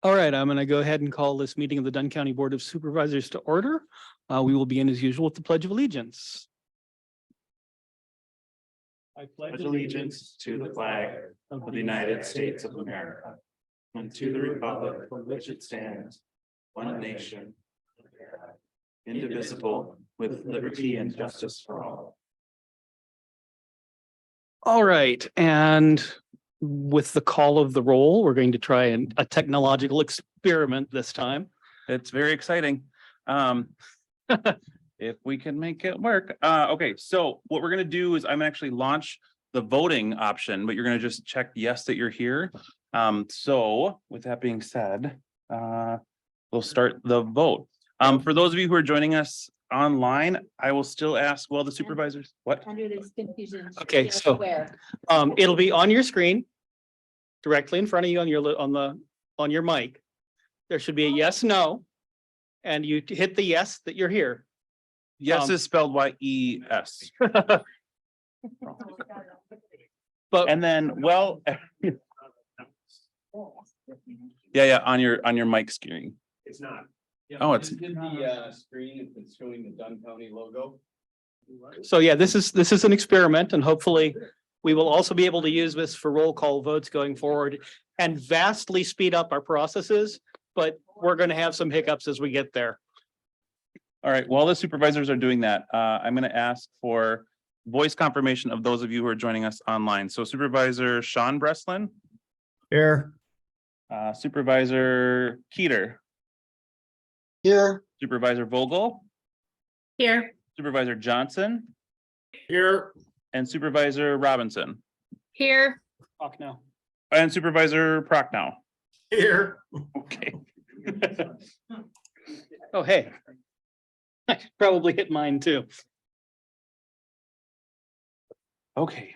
All right, I'm going to go ahead and call this meeting of the Dunn County Board of Supervisors to order. We will begin as usual with the Pledge of Allegiance. I Pledge allegiance to the flag of the United States of America and to the republic for which it stands, one nation, indivisible, with liberty and justice for all. All right, and with the call of the roll, we're going to try a technological experiment this time. It's very exciting. If we can make it work. Okay, so what we're gonna do is I'm actually launch the voting option, but you're gonna just check yes that you're here. So with that being said, we'll start the vote. For those of you who are joining us online, I will still ask, well, the supervisors, what? Andrew, there's confusion. Okay, so it'll be on your screen, directly in front of you on your mic. There should be a yes, no, and you hit the yes that you're here. Yes is spelled Y-E-S. But And then, well. Yeah, on your mic screen. It's not. Oh, it's- Just hit the screen if it's showing the Dunn County logo. so yeah, this is an experiment, and hopefully we will also be able to use this for roll call votes going forward and vastly speed up our processes, but we're going to have some hiccups as we get there. All right, while the supervisors are doing that, I'm gonna ask for voice confirmation of those of you who are joining us online. So Supervisor Sean Breslin. Here. Supervisor Keeter, Here. Supervisor Vogel, Here. Supervisor Johnson, Here. and Supervisor Robinson, Here. Talk now. and Supervisor Prochnow. Here. Okay. Oh, hey. I should probably hit mine too. Okay.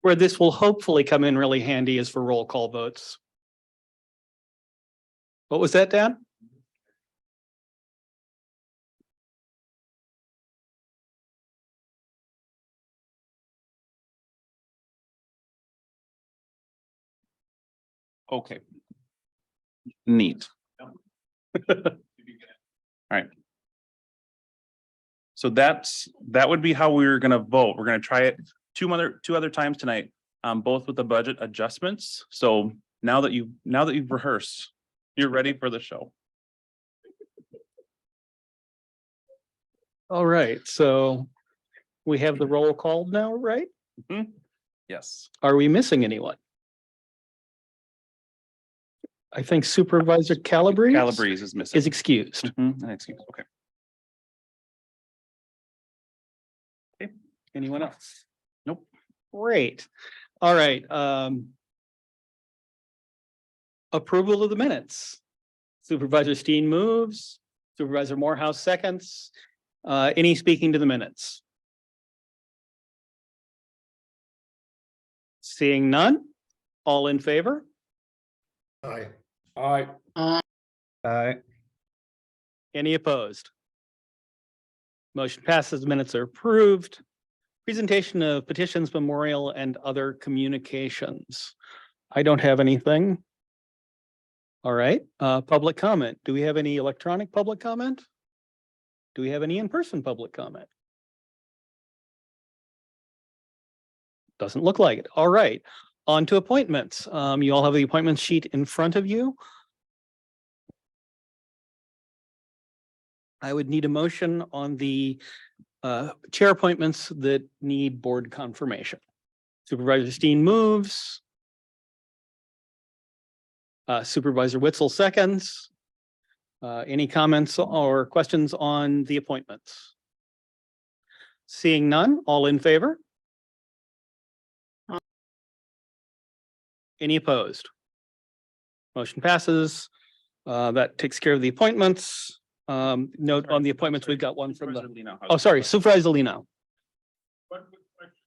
Where this will hopefully come in really handy is for roll call votes. What was that, Dan? Okay. Neat. All right. So that would be how we're gonna vote. We're gonna try it two other times tonight, both with the budget adjustments. So now that you've rehearsed, you're ready for the show. All right, so we have the roll called now, right? Yes. Are we missing anyone? I think Supervisor Calabrese Calabrese is missing. is excused. An excuse. Okay. Okay. Anyone else? Nope. Great. All right. Approval of the minutes. Supervisor Steen moves. Supervisor Morehouse seconds. Any speaking to the minutes? Seeing none. All in favor? Aye. Aye. Aye. Any opposed? Motion passes. Minutes are approved. Presentation of petitions, memorial, and other communications. I don't have anything. All right, public comment. Do we have any electronic public comment? Do we have any in-person public comment? Doesn't look like it. All right, on to appointments. You all have the appointment sheet in front of you. I would need a motion on the chair appointments that need board confirmation. Supervisor Steen moves. Supervisor Witzel seconds. Any comments or questions on the appointments? Seeing none, all in favor? Any opposed? Motion passes. That takes care of the appointments. Note on the appointments, we've got one from the, oh, sorry, Supervisor Lino. One quick question.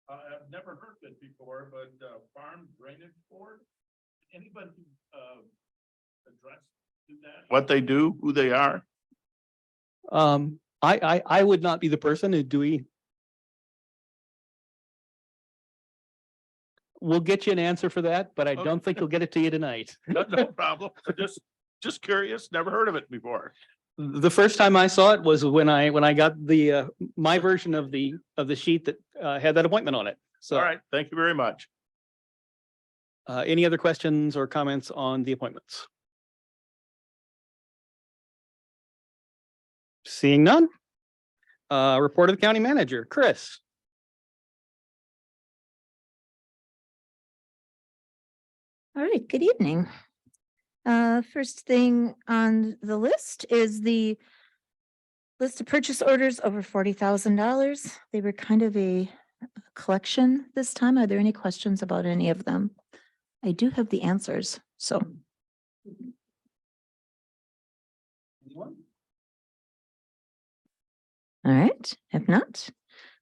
I've never heard this before, but farm drainage board, anybody, address that? What they do, who they are? I would not be the person. Do we? We'll get you an answer for that, but I Okay. don't think we'll get it to you tonight. No problem. Just curious, never heard of it before. The first time I saw it was when I got the my version of the sheet that had that appointment on it. So, All right, thank you very much. Any other questions or comments on the appointments? Seeing none. Report of the county manager, Chris. All right, good evening. First thing on the list is the list of purchase orders over $40,000. They were kind of a collection this time. Are there any questions about any of them? I do have the answers, so. All right, if not,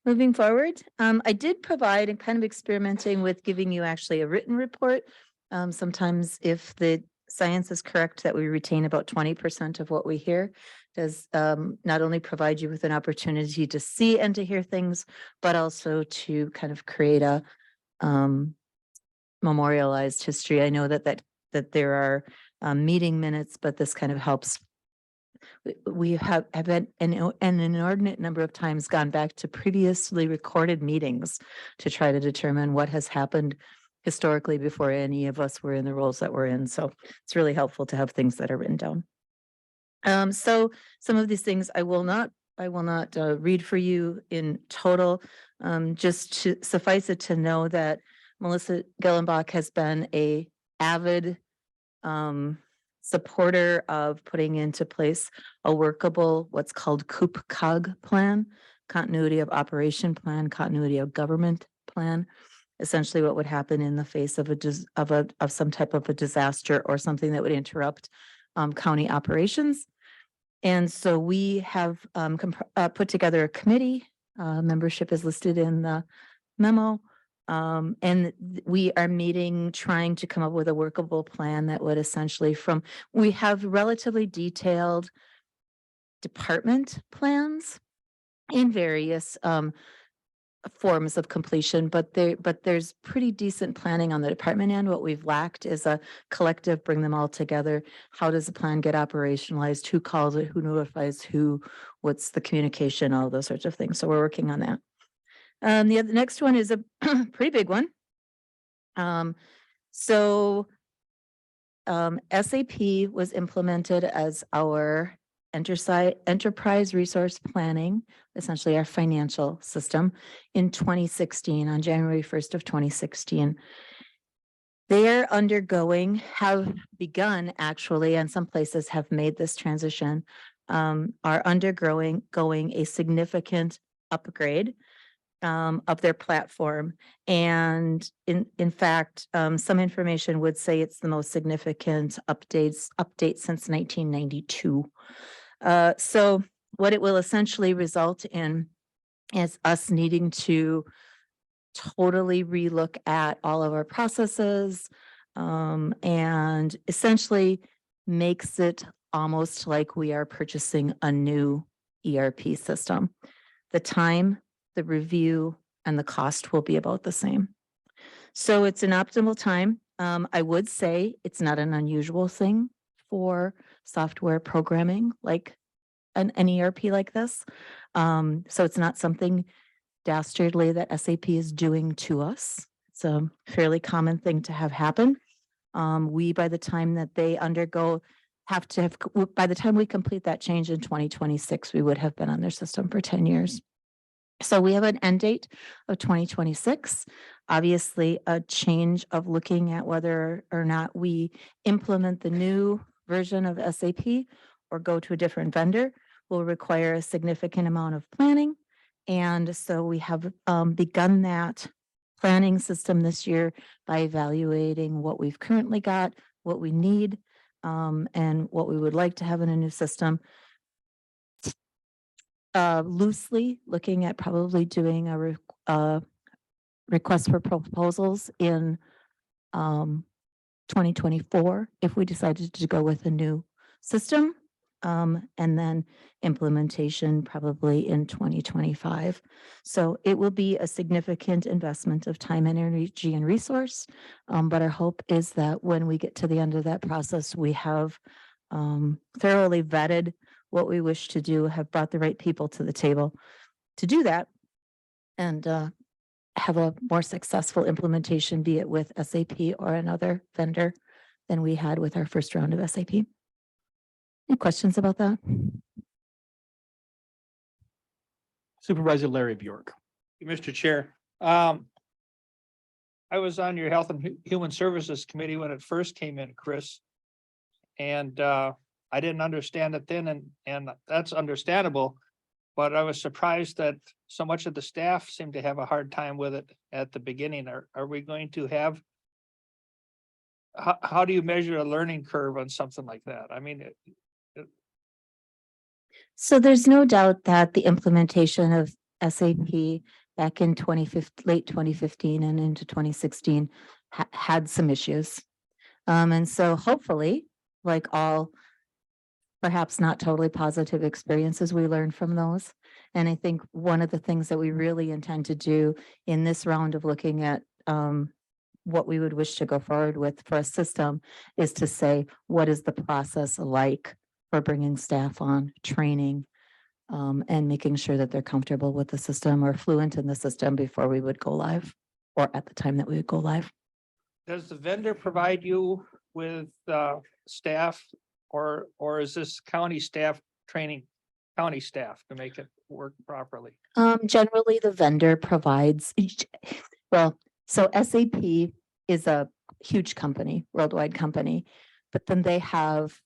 moving forward, I did provide and kind of experimenting with giving you actually a written report. Sometimes if the science is correct that we retain about 20% of what we hear, does not only provide you with an opportunity to see and to hear things, but also to kind of create a memorialized history. I know that there are meeting minutes, but this kind of helps. We have an inordinate number of times gone back to previously recorded meetings to try to determine what has happened historically before any of us were in the roles that we're in. So it's really helpful to have things that are written down. So some of these things I will not read for you in total. Just to suffice it to know that Melissa Gellenbach has been a avid supporter of putting into place a workable, what's called COOP-COG plan, continuity of operation plan, continuity of government plan. Essentially what would happen in the face of some type of a disaster or something that would interrupt county operations. And so we have put together a committee. Membership is listed in the memo. And we are meeting, trying to come up with a workable plan that would essentially we have relatively detailed department plans in various forms of completion, but there's pretty decent planning on the department end. What we've lacked is a collective, bring them all together. How does the plan get operationalized? Who calls it? Who notifies who? What's the communication? All those sorts of things. So we're working on that. The next one is a pretty big one. SAP was implemented as our enterprise resource planning, essentially our financial system, in 2016, on January 1st of 2016. They're have begun actually, and some places have made this transition, are undergoing a significant upgrade of their platform. And in fact, some information would say it's the most significant update since 1992. So what it will essentially result in is us needing to totally relook at all of our processes, and essentially makes it almost like we are purchasing a new ERP system. The time, the review, and the cost will be about the same. So it's an optimal time. I would say it's not an unusual thing for software programming like an ERP like this. So it's not something dastardly that SAP is doing to us. It's a fairly common thing to have happen. By the time that they by the time we complete that change in 2026, we would have been on their system for 10 years. So we have an end date of 2026. Obviously, a change of looking at whether or not we implement the new version of SAP or go to a different vendor will require a significant amount of planning. And so we have begun that planning system this year by evaluating what we've currently got, what we need, and what we would like to have in a new system. Loosely looking at probably doing a request for proposals in 2024 if we decided to go with a new system. And then implementation probably in 2025. So it will be a significant investment of time, energy, and resource. But our hope is that when we get to the end of that process, we have thoroughly vetted what we wish to do, have brought the right people to the table to do that, and have a more successful implementation, be it with SAP or another vendor than we had with our first round of SAP. Any questions about that? Supervisor Larry Bjork. Mr. Chair, I was on your Health and Human Services Committee when it first came in, Chris. And I didn't understand it then, and that's understandable. But I was surprised that so much of the staff seemed to have a hard time with it at the beginning. Are we going to have? How do you measure a learning curve on something like that? I mean, So there's no doubt that the implementation of SAP back in late 2015 and into 2016 had some issues. And so hopefully, like all perhaps not totally positive experiences, we learn from those. And I think one of the things that we really intend to do in this round of looking at what we would wish to go forward with for a system is to say, what is the process like for bringing staff on, training, and making sure that they're comfortable with the system or fluent in the system before we would go live, or at the time that we would go live. does the vendor provide you with staff, or is this county staff training county staff to make it work properly? Generally, the vendor provides, well, so SAP is a huge company, worldwide company, but then they have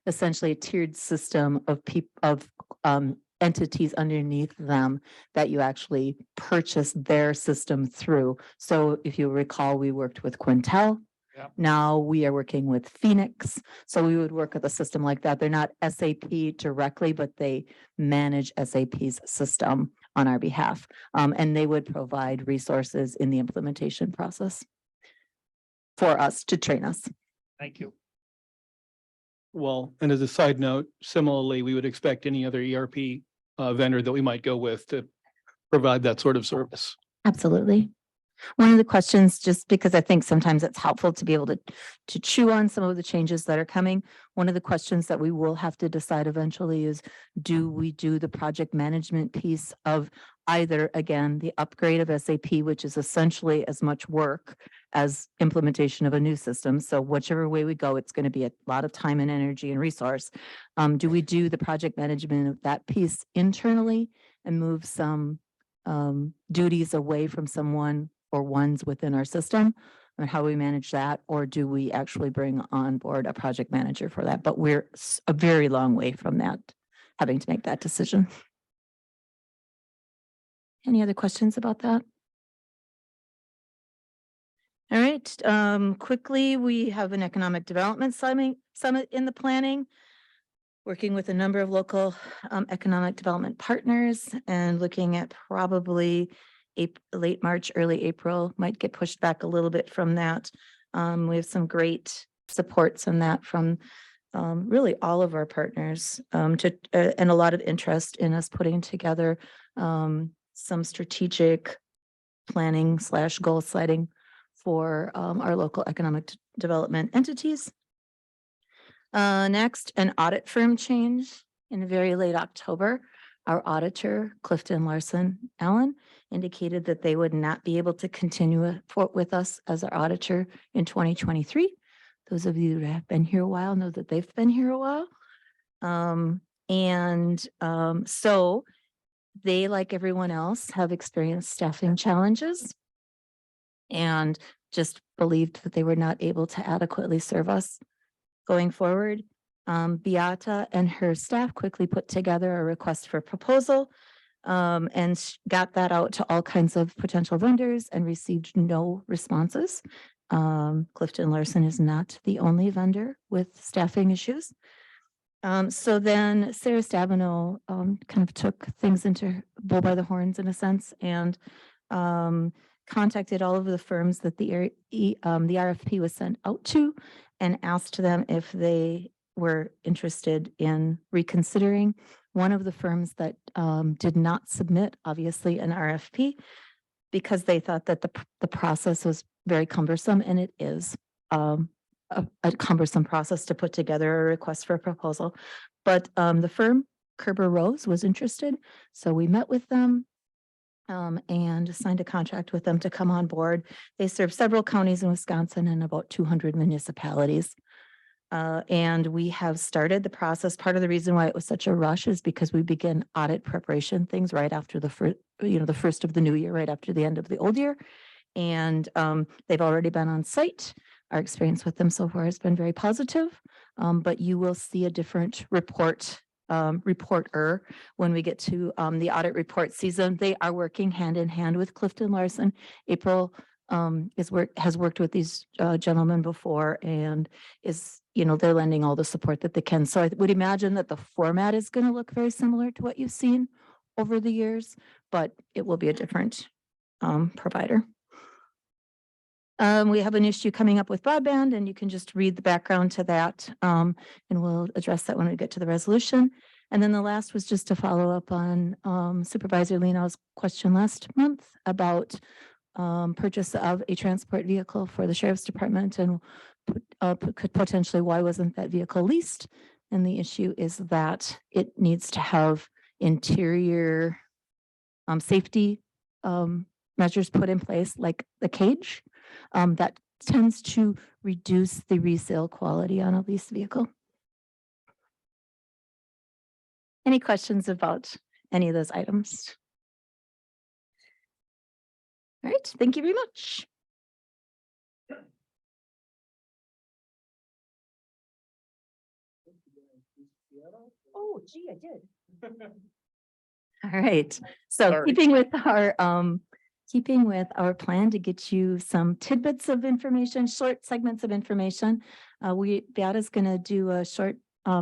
essentially a tiered system of entities underneath them that you actually purchase their system through. So if you recall, we worked with Quintel. Yep. Now we are working with Phoenix. So we would work with a system like that. They're not SAP directly, but they manage SAP's system on our behalf. And they would provide resources in the implementation process for us to train us. Thank you. Well, and as a side note, similarly, we would expect any other ERP vendor that we might go with to provide that sort of service. Absolutely. One of the questions, just because I think sometimes it's helpful to be able to chew on some of the changes that are coming. One of the questions that we will have to decide eventually is, do we do the project management piece of either, again, the upgrade of SAP, which is essentially as much work as implementation of a new system. So whichever way we go, it's going to be a lot of time and energy and resource. Do we do the project management of that piece internally and move some duties away from someone or ones within our system, and how we manage that? Or do we actually bring on board a project manager for that? But we're a very long way from that, having to make that decision. Any other questions about that? All right, quickly, we have an economic development summit in the planning, working with a number of local economic development partners and looking at probably late March, early April, might get pushed back a little bit from that. We have some great supports on that from really all of our partners and a lot of interest in us putting together some strategic planning / goal setting for our local economic development entities. Next, an audit firm change in very late October. Our auditor, Clifton Larson Allen, indicated that they would not be able to continue with us as our auditor in 2023. Those of you that have been here a while know that they've been here a while. So they, like everyone else, have experienced staffing challenges and just believed that they were not able to adequately serve us going forward. Beata and her staff quickly put together a request for proposal and got that out to all kinds of potential vendors and received no responses. Clifton Larson is not the only vendor with staffing issues. So then Sarah Stabenow kind of took things into bull by the horns in a sense and kind contacted all of the firms that the RFP was sent out to and asked them if they were interested in reconsidering. One of the firms that did not submit, obviously, an RFP because they thought that the process was very cumbersome, and it is a cumbersome process to put together a request for a proposal. But the firm Kerber Rose was interested, so we met with them and signed a contract with them to come on board. They serve several counties in Wisconsin and about 200 municipalities. And we have started the process. Part of the reason why it was such a rush is because we begin audit preparation things right after the first of the new year, right after the end of the old year. And they've already been on site. Our experience with them so far has been very positive. But you will see a different reporter when we get to the audit report season. They are working hand in hand with Clifton Larson. April has worked with these gentlemen before and is, they're lending all the support that they can. So I would imagine that the format is going to look very similar to what you've seen over the years, but it will be a different provider. We have an issue coming up with broadband, and you can just read the background to that. And we'll address that when we get to the resolution. And then the last was just to follow up on Supervisor Leno's question last month about purchase of a transport vehicle for the sheriff's department, and could potentially, why wasn't that vehicle leased? And the issue is that it needs to have interior safety measures put in place, like the cage. That tends to reduce the resale quality on a leased vehicle. Any questions about any of those items? All right, thank you very much. Oh, gee, I did. All right, so Sorry. keeping with our plan to get you some tidbits of information, short segments of information, Beata's going to do a short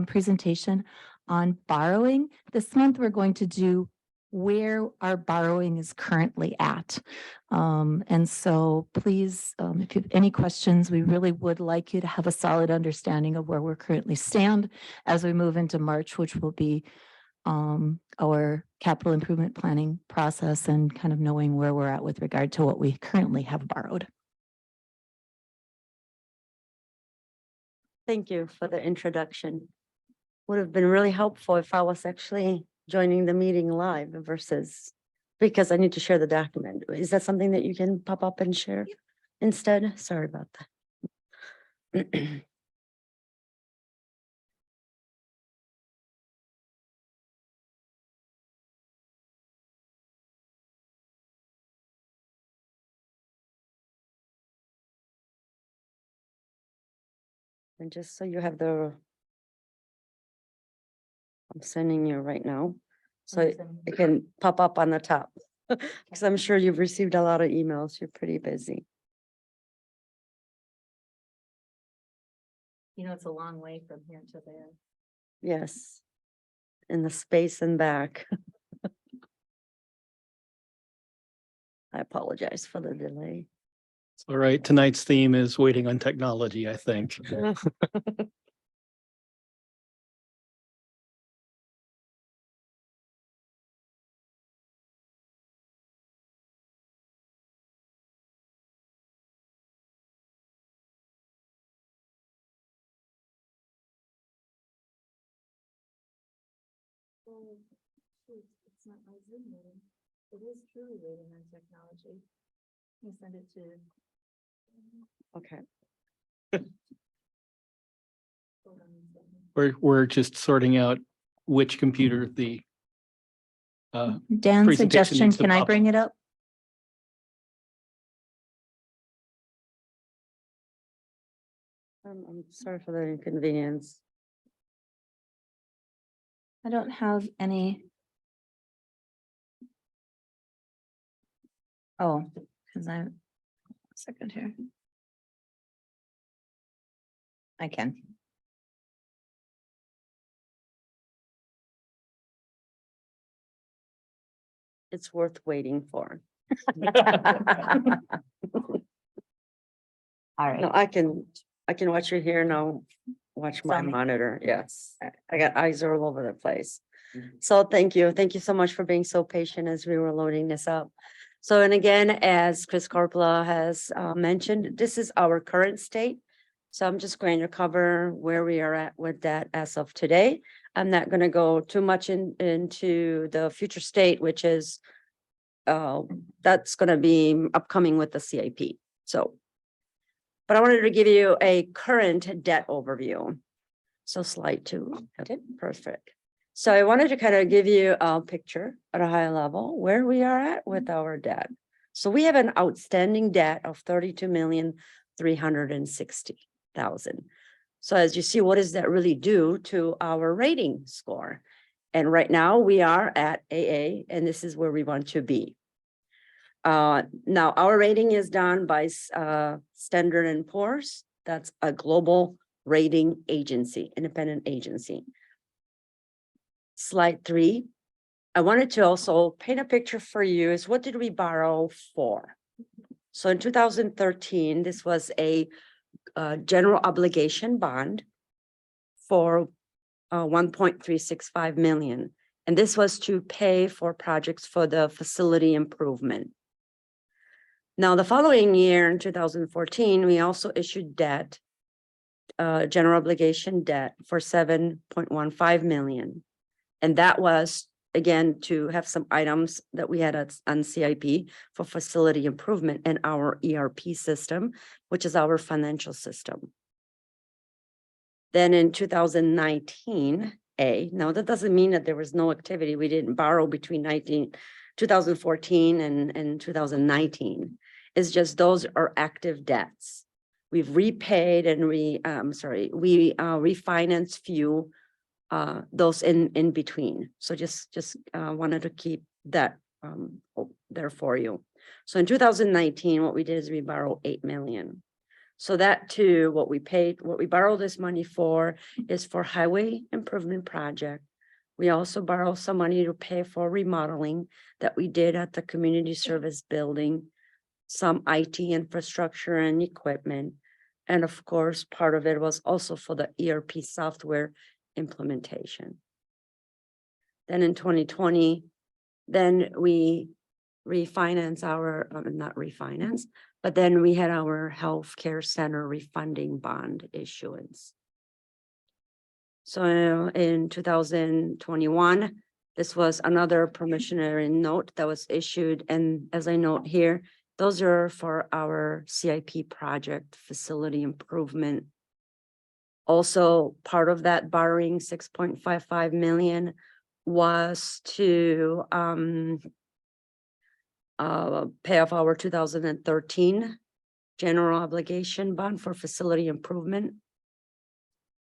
presentation on borrowing. This month, we're going to do where our borrowing is currently at. And so please, if you have any questions, we really would like you to have a solid understanding of where we're currently stand as we move into March, which will be our capital improvement planning process and kind of knowing where we're at with regard to what we currently have borrowed. Thank you for the introduction. Would have been really helpful if I was actually joining the meeting live versus, because I need to share the document. Is that something that you can pop up and share instead? Sorry about that. And just so you have I'm sending you right now, so it can pop up on the top. Because I'm sure you've received a lot of emails. You're pretty busy. It's a long way from here to there. Yes. In the space and back. I apologize for the delay. All right, tonight's theme is waiting on technology, I think. It's not my Zoom meeting. It is truly waiting on technology. You send it to. Okay. We're just sorting out which computer the Dan's presentation suggestion, needs to can I pop bring up. it up? I'm sorry for the inconvenience. I don't have any. Oh, because I'm, second here. I can. It's worth waiting for. All right. No, I can watch you here now, watch my Tell me. monitor, yes. I got eyes all over the place. So thank you so much for being so patient as we were loading this up. So, and again, as Chris Corpola has mentioned, this is our current state. So I'm just going to cover where we are at with that as of today. I'm not gonna go too much into the future state, which is that's gonna be upcoming with the CIP, so. But I wanted to give you a current debt overview. So slide 2, okay, perfect. So I wanted to kind of give you a picture at a high level where we are at with our debt. So we have an outstanding debt of 32,360,000. So as you see, what does that really do to our rating score? And right now we are at AA, and this is where we want to be. Now our rating is done by Standard and Poor's. That's a global rating agency, independent agency. Slide 3. I wanted to also paint a picture for you is what did we borrow for? So in 2013, this was a general obligation bond for 1.365 million. And this was to pay for projects for the facility improvement. Now, the following year in 2014, we also issued debt, general obligation debt for 7.15 million. And that was, again, to have some items that we had on CIP for facility improvement and our ERP system, which is our financial system. Then in 2019, now that doesn't mean that there was no activity. We didn't borrow between 2014 and 2019. It's just those are active debts. We've repaid and we refinanced few those in between. So just wanted to keep that there for you. So in 2019, what we did is we borrowed 8 million. So that too, what we borrowed this money for is for highway improvement project. We also borrowed some money to pay for remodeling that we did at the community service building, some IT infrastructure and equipment. And of course, part of it was also for the ERP software implementation. Then in 2020, then we refinance our, not refinance, but then we had our healthcare center refunding bond issuance. So in 2021, this was another promissory note that was issued. And as I note here, those are for our CIP project facility improvement. Also, part of that borrowing 6.55 million was to pay off our 2013 general obligation bond for facility improvement.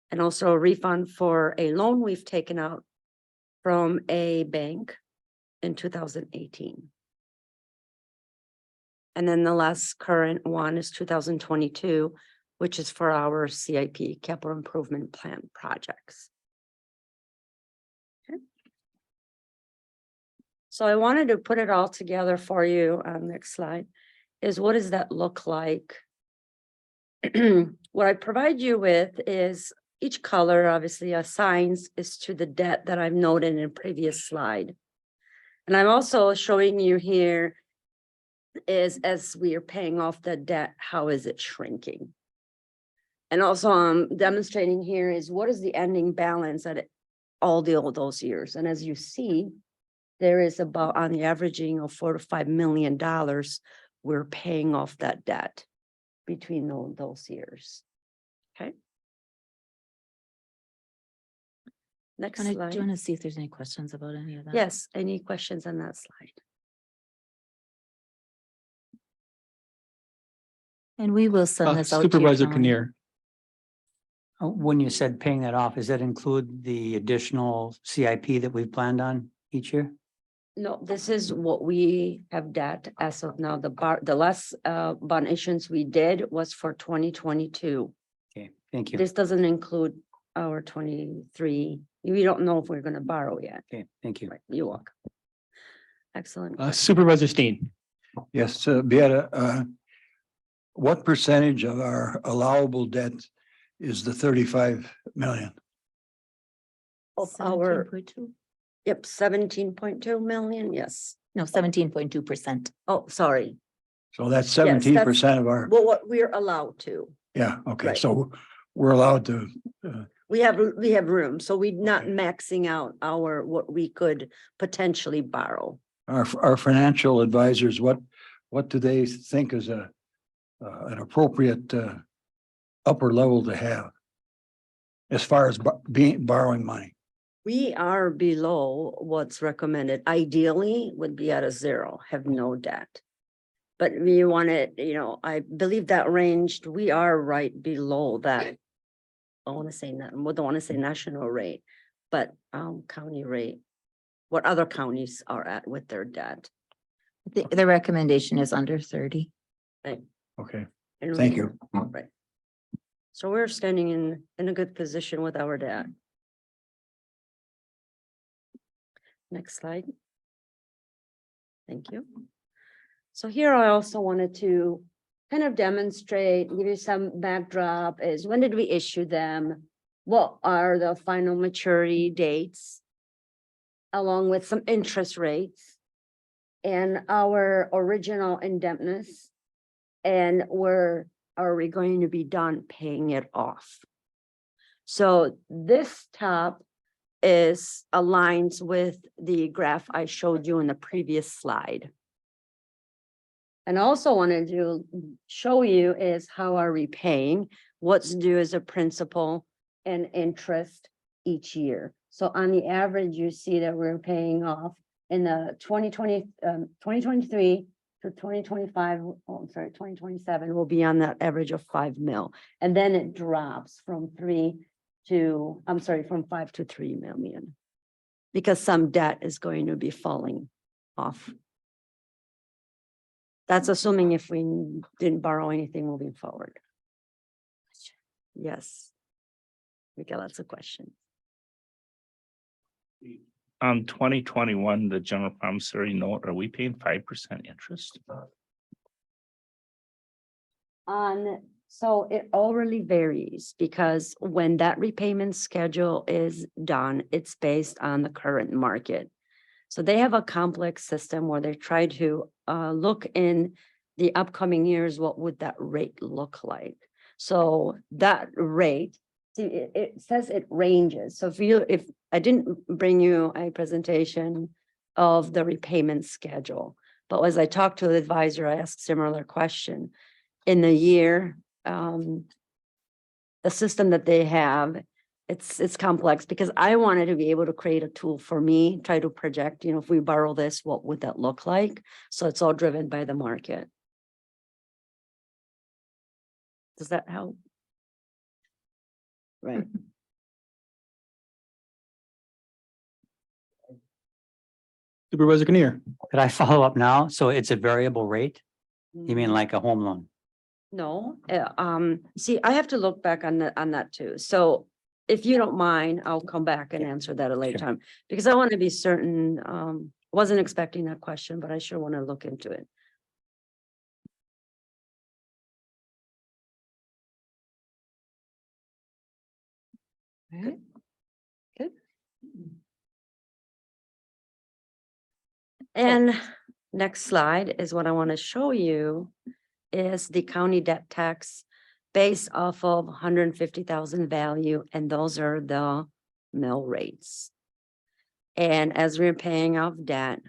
And also a refund for a loan we've taken out from a bank in 2018. And then the last current one is 2022, which is for our CIP, capital improvement plan projects. Okay. So I wanted to put it all together for you. Next slide is what does that look like? What I provide you with is each color obviously assigns is to the debt that I've noted in a previous slide. And I'm also showing you here is as we are paying off the debt, how is it shrinking? And also I'm demonstrating here is what is the ending balance at all those years. And as you see, there is about on the averaging of $4 to $5 million we're paying off that debt between those years. Okay. Next Do slide. you want to see if there's any questions about any of that? Yes, any questions on that slide? And we will send this out. to your Supervisor calendar. Kinnear. When you said paying that off, does that include the additional CIP that we've planned on each year? No, this is what we have debt as of now. The last bond issuance we did was for 2022. Okay, thank you. This doesn't include our 23. We don't know if we're going to borrow yet. Okay, thank you. Right, you're welcome. Excellent. Supervisor Steen. Yes, Beata, what percentage of our allowable debt is the 35 million? Of our, 17.2? yep, 17.2 million, yes. No, 17.2%. Oh, sorry. So that's Yes, 17% of our, Well, what we're allowed to. yeah, okay, Right. so we're allowed to, We have room, so we're not maxing out our, what we could potentially borrow. our financial advisors, what do they think is an appropriate upper level to have? As far as borrowing money? We are below what's recommended. Ideally would be at a zero, have no debt. But we want it, I believe that ranged, we are right below that. I want to say, don't want to say national rate, but county rate. What other counties are at with their debt. The recommendation is under 30. Okay, And thank you. Right. So we're standing in a good position with our debt. Next slide. Thank you. So here I also wanted to kind of demonstrate, give you some backdrop is when did we issue them? What are the final maturity dates? Along with some interest rates. And our original indebtedness. And where are we going to be done paying it off? So this top is aligns with the graph I showed you in the previous slide. And also wanted to show you is how are we paying, what's due as a principal and interest each year. So on the average, you see that we're paying off in the 2023 to 2025, oh, I'm sorry, 2027 will be on that average of 5 mil. And then it drops from 5 to 3 million. Because some debt is going to be falling off. That's assuming if we didn't borrow anything moving forward. Yes. We got lots of questions. On 2021, the general promissory note, are we paying 5% interest? So it all really varies because when that repayment schedule is done, it's based on the current market. So they have a complex system where they try to look in the upcoming years, what would that rate look like? So that rate, see, it says it ranges. So if I didn't bring you a presentation of the repayment schedule, but as I talked to the advisor, I asked similar question. In the year, the system that they have, it's complex because I wanted to be able to create a tool for me, try to project, if we borrow this, what would that look like? So it's all driven by the market. Does that help? Right. Supervisor Kinnear. Could I follow up now? So it's a variable rate? You mean like a home loan? No, see, I have to look back on that too. So if you don't mind, I'll come back and answer that at a later Sure. time, because I want to be certain, wasn't expecting that question, but I sure want to look into it. Right. Good. And next slide is what I want to show you is the county debt tax based off of 150,000 value, and those are the mill rates. And as we're paying off debt,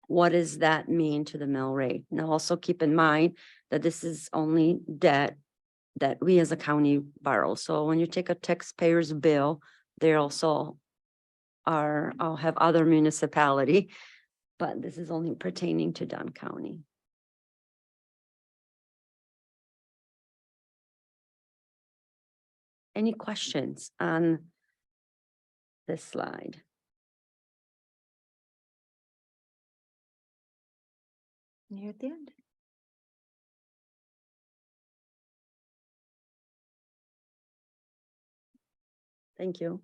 what does that mean to the mill rate? Now also keep in mind that this is only debt that we as a county borrow. So when you take a taxpayer's bill, there also I'll have other municipality, but this is only pertaining to Dunn County. Any questions on this slide? Near at the end. Thank you.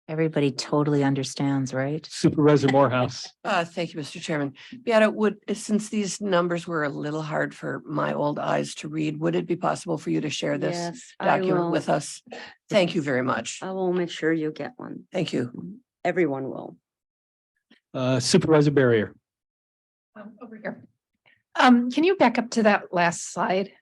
Everybody totally understands, right? Supervisor Morehouse. Thank you, Mr. Chairman. Beata, since these numbers were a little hard for my old eyes to read, would it be possible for you to share this Yes, I document will. with us? Thank you very much. I will make sure you get one. Thank you. Everyone will. Supervisor Barrier. Over here. Can you back up to that last slide?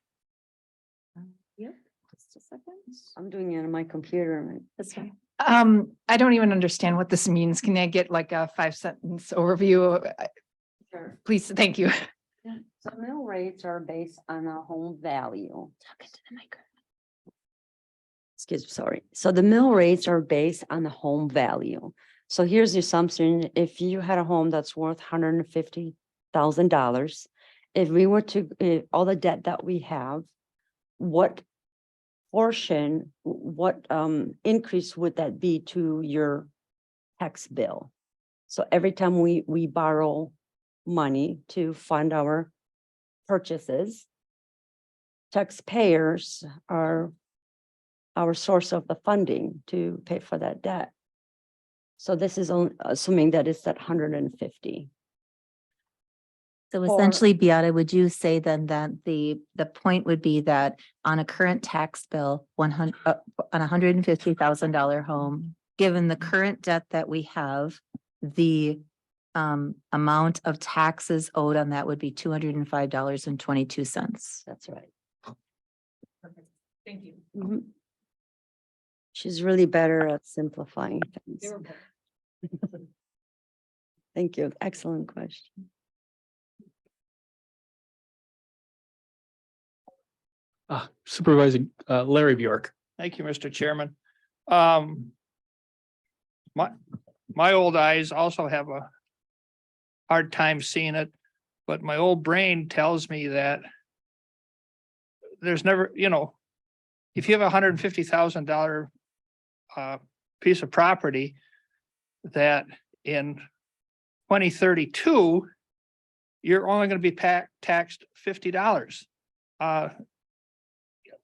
Yeah, just a second. I'm doing it on my computer. That's fine. I don't even understand what this means. Can I get like a 5-sentence overview? Sure. Please, thank you. So mill rates are based on a home value. Excuse me, sorry. So the mill rates are based on the home value. So here's the assumption, if you had a home that's worth $150,000, if we were to, all the debt that we have, what portion, what increase would that be to your tax bill? So every time we borrow money to fund our purchases, taxpayers are our source of the funding to pay for that debt. So this is assuming that it's at 150. So Or- essentially, Beata, would you say then that the point would be that on a current tax bill, on $150,000 home, given the current debt that we have, the amount of taxes owed on that would be $205.22. That's right. Thank you. Mhm. She's really better at simplifying things. Thank you. Excellent question. Supervisor Larry Bjork. Thank you, Mr. Chairman. My old eyes also have a hard time seeing it, but my old brain tells me that there's never, if you have $150,000 piece of property, that in 2032, you're only going to be taxed $50.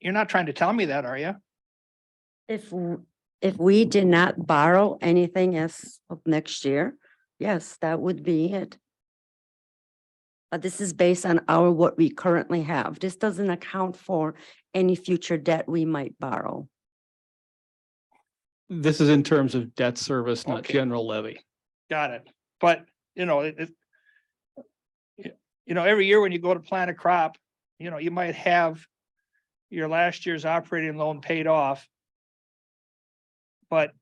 You're not trying to tell me that, are you? If we did not borrow anything as of next year, yes, that would be it. But this is based on what we currently have. This doesn't account for any future debt we might borrow. This is in terms of debt service, not Okay. general levy. Got it. But, every year when you go to plant a crop, you might have your last year's operating loan paid off. But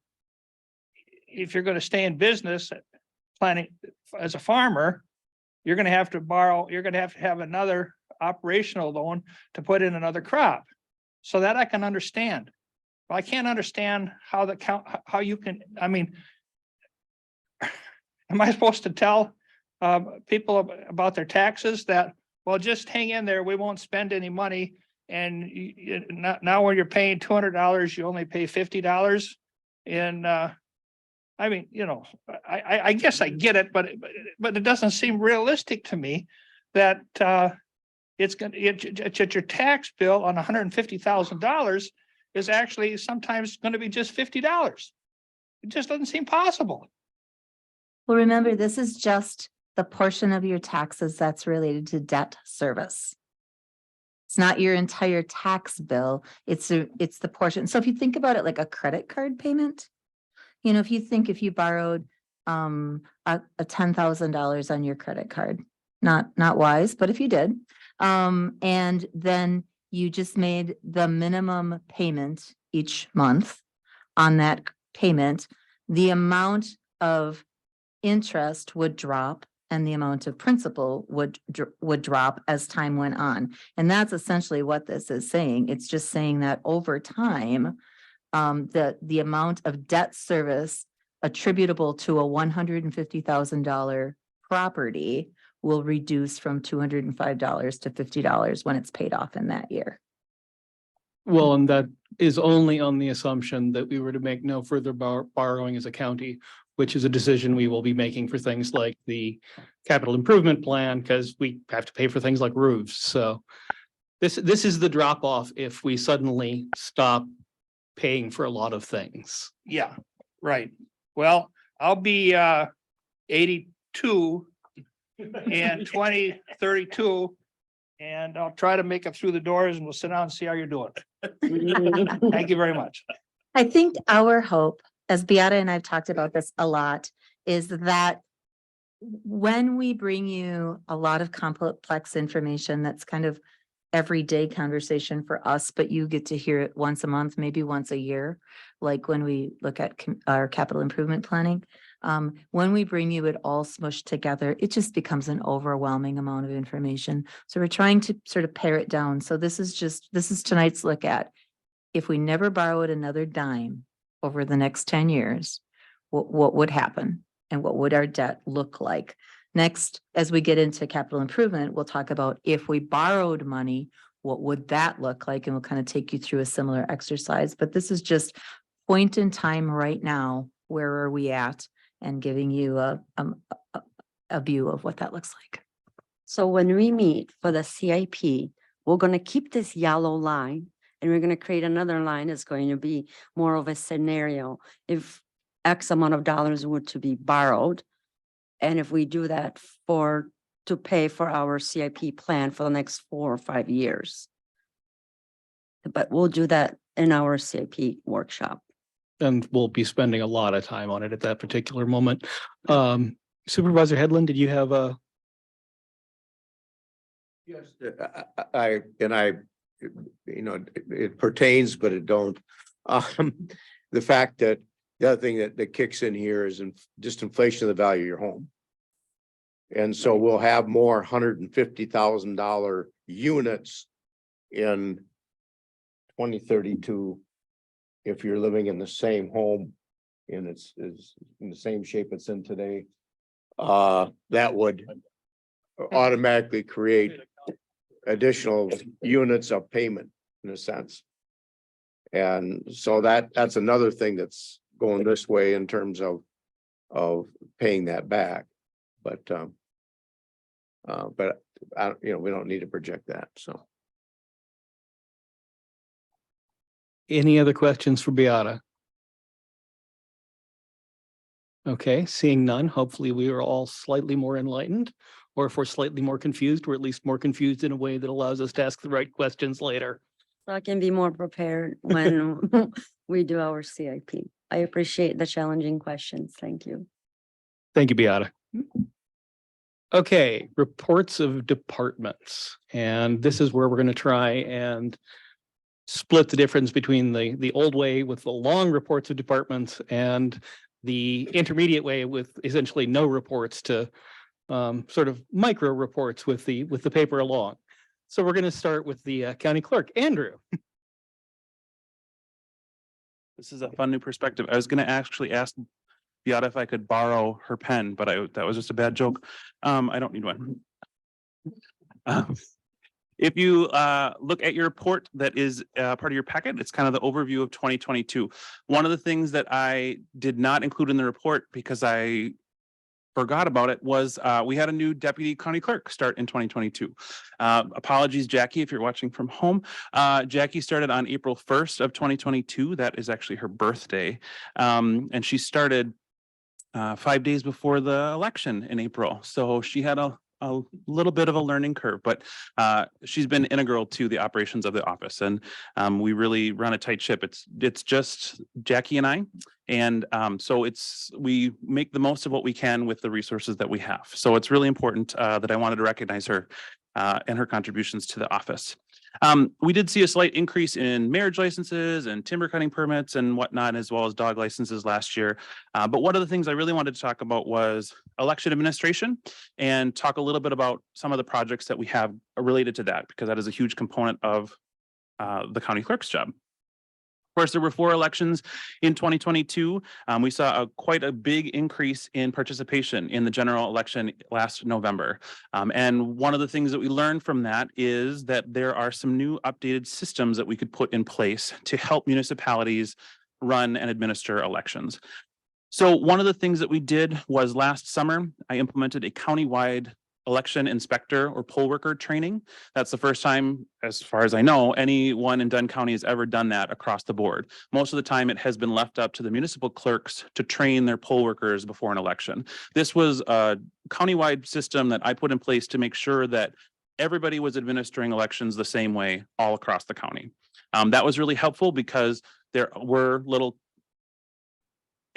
if you're going to stay in business, planting as a farmer, you're going to have to borrow, you're going to have another operational loan to put in another crop. So that I can understand. But I can't understand how you can, am I supposed to tell people about their taxes that, well, just hang in there, we won't spend any money. And now when you're paying $200, you only pay $50. And I guess I get it, but it doesn't seem realistic to me that it's your tax bill on $150,000 is actually sometimes going to be just $50. It just doesn't seem possible. Well, remember, this is just the portion of your taxes that's related to debt service. It's not your entire tax bill. It's the portion. So if you think about it like a credit card payment, if you borrowed a $10,000 on your credit card, not wise, but if you did, and then you just made the minimum payment each month on that payment, the amount of interest would drop and the amount of principal would drop as time went on. And that's essentially what this is saying. It's just saying that over time, the amount of debt service attributable to a $150,000 property will reduce from $205 to $50 when it's paid off in that year. Well, and that is only on the assumption that we were to make no further borrowing as a county, which is a decision we will be making for things like the capital improvement plan, because we have to pay for things like roofs. So this is the drop off if we suddenly stop paying for a lot of things. Yeah. Right. Well, I'll be 82 in 2032. And I'll try to make it through the doors and we'll sit down and see how you're doing. Thank you very much. I think our hope, as Beata and I've talked about this a lot, is that when we bring you a lot of complex information that's kind of everyday conversation for us, but you get to hear it once a month, maybe once a year, like when we look at our capital improvement planning. When we bring you it all smushed together, it just becomes an overwhelming amount of information. So we're trying to sort of pare it down. So this is tonight's look at, if we never borrowed another dime over the next 10 years, what would happen? And what would our debt look like? Next, as we get into capital improvement, we'll talk about if we borrowed money, what would that look like? And we'll kind of take you through a similar exercise. But this is just point in time right now. Where are we at? And giving you a view of what that looks like. So when we meet for the CIP, we're gonna keep this yellow line and we're gonna create another line that's going to be more of a scenario. If X amount of dollars were to be borrowed, and if we do that to pay for our CIP plan for the next 4 or 5 years. But we'll do that in our CIP workshop. And we'll be spending a lot of time on it at that particular moment. Supervisor Headland, did you have a? Yes, it pertains, but it don't. The fact that the other thing that kicks in here is just inflation of the value of your home. And so we'll have more $150,000 units in 2032 if you're living in the same home and it's in the same shape it's in today. That would automatically create additional units of payment in a sense. And so that's another thing that's going this way in terms of paying that back. But we don't need to project that. So Any other questions for Beata? Okay, seeing none, hopefully we are all slightly more enlightened, or if we're slightly more confused, we're at least more confused in a way that allows us to ask the right questions later. So I can be more prepared when we do our CIP. I appreciate the challenging questions. Thank you. Thank you, Beata. Okay, reports of departments. And this is where we're going to try and split the difference between the old way with the long reports of departments and the intermediate way with essentially no reports to sort of micro reports with the paper along. So we're going to start with the county clerk, Andrew. This is a fun new perspective. I was going to actually ask Beata if I could borrow her pen, but that was just a bad joke. I don't need one. If you look at your report that is part of your packet, it's kind of the overview of 2022. One of the things that I did not include in the report because I forgot about it was we had a new deputy county clerk start in 2022. Apologies, Jackie, if you're watching from home. Jackie started on April 1st of 2022. That is actually her birthday. And she started 5 days before the election in April. So she had a little bit of a learning curve, but she's been integral to the operations of the office, and we really run a tight ship. It's just Jackie and I, and so we make the most of what we can with the resources that we have. So it's really important that I wanted to recognize her and her contributions to the office. We did see a slight increase in marriage licenses and timber cutting permits and whatnot, as well as dog licenses last year. But one of the things I really wanted to talk about was election administration and talk a little bit about some of the projects that we have related to that, because that is a huge component of the county clerk's job. Of course, there were 4 elections in 2022. We saw quite a big increase in participation in the general election last November. And one of the things that we learned from that is that there are some new updated systems that we could put in place to help municipalities run and administer elections. So one of the things that we did was last summer, I implemented a countywide election inspector or poll worker training. That's the first time, as far as I know, anyone in Dunn County has ever done that across the board. Most of the time, it has been left up to the municipal clerks to train their poll workers before an election. This was a countywide system that I put in place to make sure that everybody was administering elections the same way all across the county. That was really helpful because there were little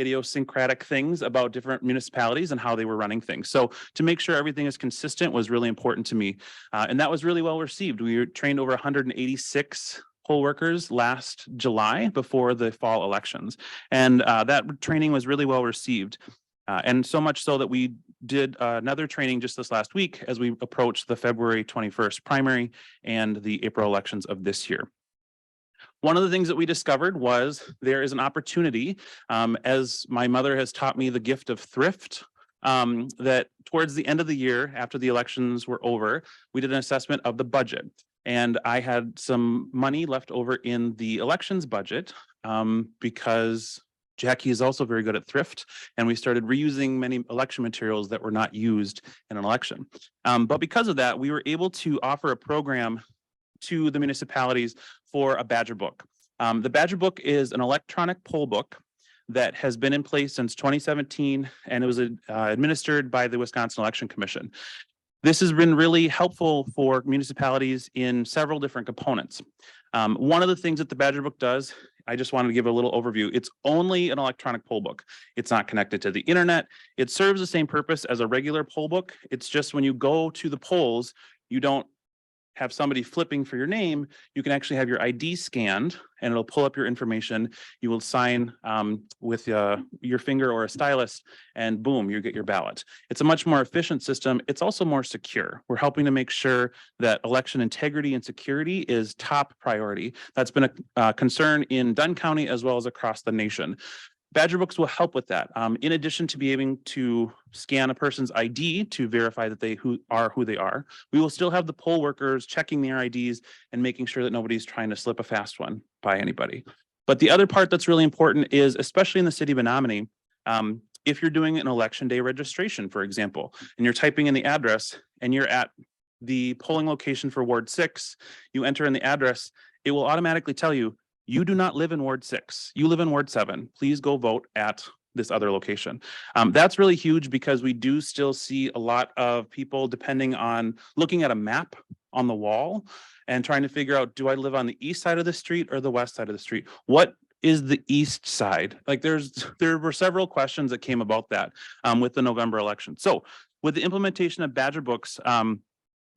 idiosyncratic things about different municipalities and how they were running things. So to make sure everything is consistent was really important to me. And that was really well received. We trained over 186 poll workers last July before the fall elections. And that training was really well received. And so much so that we did another training just this last week as we approached the February 21st primary and the April elections of this year. One of the things that we discovered was there is an opportunity, as my mother has taught me the gift of thrift, that towards the end of the year, after the elections were over, we did an assessment of the budget. And I had some money left over in the elections budget because Jackie is also very good at thrift, and we started reusing many election materials that were not used in an election. But because of that, we were able to offer a program to the municipalities for a Badger book. The Badger book is an electronic poll book that has been in place since 2017, and it was administered by the Wisconsin Election Commission. This has been really helpful for municipalities in several different components. One of the things that the Badger book does, I just wanted to give a little overview. It's only an electronic poll book. It's not connected to the internet. It serves the same purpose as a regular poll book. It's just when you go to the polls, you don't have somebody flipping for your name. You can actually have your ID scanned and it'll pull up your information. You will sign with your finger or a stylus, and boom, you get your ballot. It's a much more efficient system. It's also more secure. We're helping to make sure that election integrity and security is top priority. That's been a concern in Dunn County as well as across the nation. Badger books will help with that. In addition to being able to scan a person's ID to verify that they are who they are, we will still have the poll workers checking their IDs and making sure that nobody's trying to slip a fast one by anybody. But the other part that's really important is, especially in the city of Menominee, if you're doing an election day registration, for example, and you're typing in the address and you're at the polling location for Ward 6, you enter in the address, it will automatically tell you, you do not live in Ward 6, you live in Ward 7. Please go vote at this other location. That's really huge because we do still see a lot of people depending on looking at a map on the wall and trying to figure out, do I live on the east side of the street or the west side of the street? What is the east side? Like there were several questions that came about that with the November election. So with the implementation of Badger books,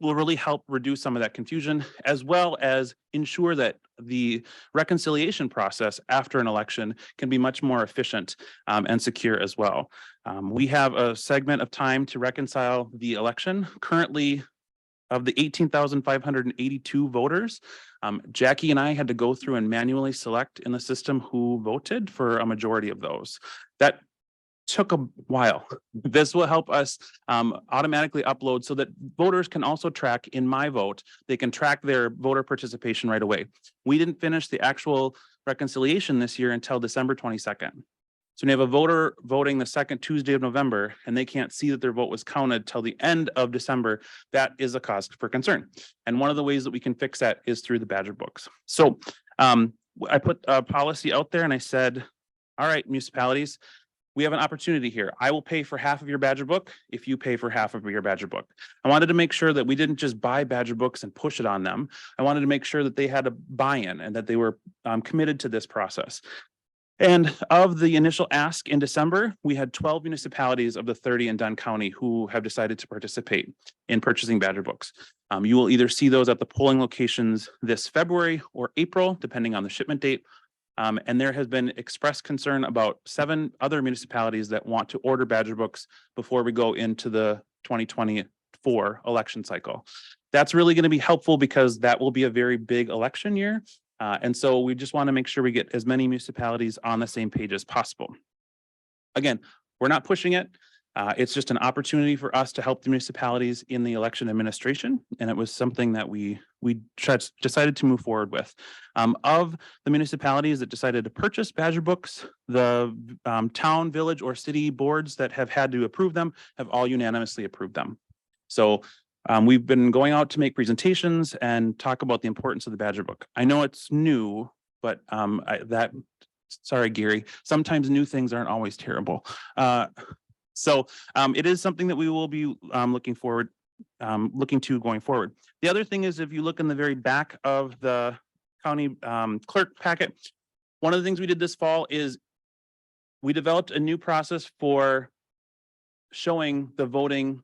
will really help reduce some of that confusion, as well as ensure that the reconciliation process after an election can be much more efficient and secure as well. We have a segment of time to reconcile the election. Currently, of the 18,582 voters, Jackie and I had to go through and manually select in the system who voted for a majority of those. That took a while. This will help us automatically upload so that voters can also track in My Vote. They can track their voter participation right away. We didn't finish the actual reconciliation this year until December 22nd. So when you have a voter voting the second Tuesday of November and they can't see that their vote was counted till the end of December, that is a cause for concern. And one of the ways that we can fix that is through the Badger books. So I put a policy out there and I said, all right, municipalities, we have an opportunity here. I will pay for half of your Badger book if you pay for half of your Badger book. I wanted to make sure that we didn't just buy Badger books and push it on them. I wanted to make sure that they had a buy-in and that they were committed to this process. And of the initial ask in December, we had 12 municipalities of the 30 in Dunn County who have decided to participate in purchasing Badger books. You will either see those at the polling locations this February or April, depending on the shipment date. And there has been expressed concern about 7 other municipalities that want to order Badger books before we go into the 2024 election cycle. That's really going to be helpful because that will be a very big election year. And so we just want to make sure we get as many municipalities on the same page as possible. Again, we're not pushing it. It's just an opportunity for us to help the municipalities in the election administration. And it was something that we decided to move forward with. Of the municipalities that decided to purchase Badger books, the town, village, or city boards that have had to approve them have all unanimously approved them. So we've been going out to make presentations and talk about the importance of the Badger Book. I know it's new, but sorry, Gary, sometimes new things aren't always terrible. So it is something that we will be looking to going forward. The other thing is, if you look in the very back of the county clerk packet, one of the things we did this fall is we developed a new process for showing the voting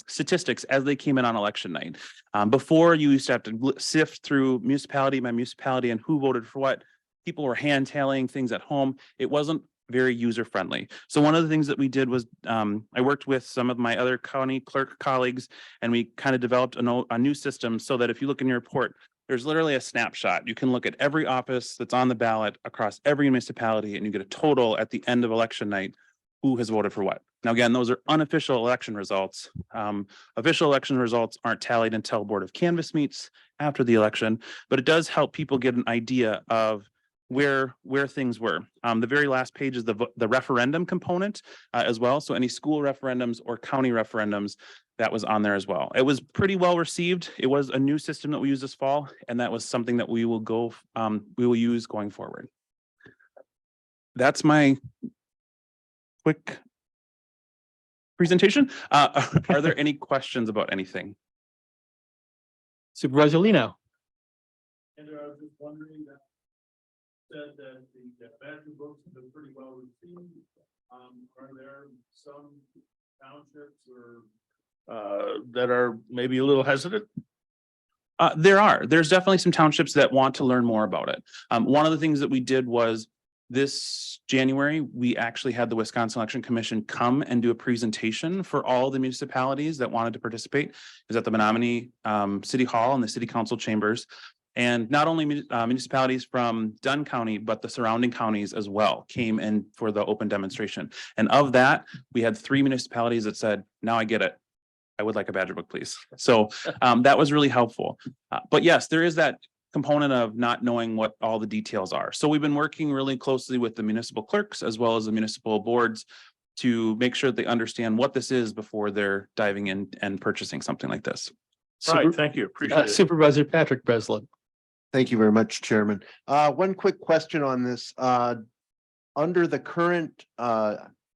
statistics as they came in on election night. Before, you used to have to sift through municipality by municipality and who voted for what. People were hand tallying things at home. It wasn't very user friendly. So one of the things that we did was I worked with some of my other county clerk colleagues, and we kind of developed a new system so that if you look in your report, there's literally a snapshot. You can look at every office that's on the ballot across every municipality, and you get a total at the end of election night, who has voted for what. Now, again, those are unofficial election results. Official election results aren't tallied until Board of Canvass meets after the election, but it does help people get an idea of where things were. The very last page is the referendum component as well. So any school referendums or county referendums, that was on there as well. It was pretty well received. It was a new system that we used this fall, and that was something that we will use going forward. That's my quick presentation. Are there any questions about anything? Supervisor Lino. And I was just wondering that said that the Badger books have been pretty well received. Are there some townships or that are maybe a little hesitant? There's definitely some townships that want to learn more about it. One of the things that we did was this January, we actually had the Wisconsin Election Commission come and do a presentation for all the municipalities that wanted to participate. It was at the Menominee City Hall and the City Council chambers. And not only municipalities from Dunn County, but the surrounding counties as well came in for the open demonstration. And of that, we had 3 municipalities that said, now I get it. I would like a Badger book, please. So that was really helpful. But yes, there is that component of not knowing what all the details are. So we've been working really closely with the municipal clerks as well as the municipal boards to make sure that they understand what this is before they're diving in and purchasing something like this. Right, thank you. Appreciate it. Supervisor Patrick Breslin. Thank you very much, Chairman. One quick question on this. Under the current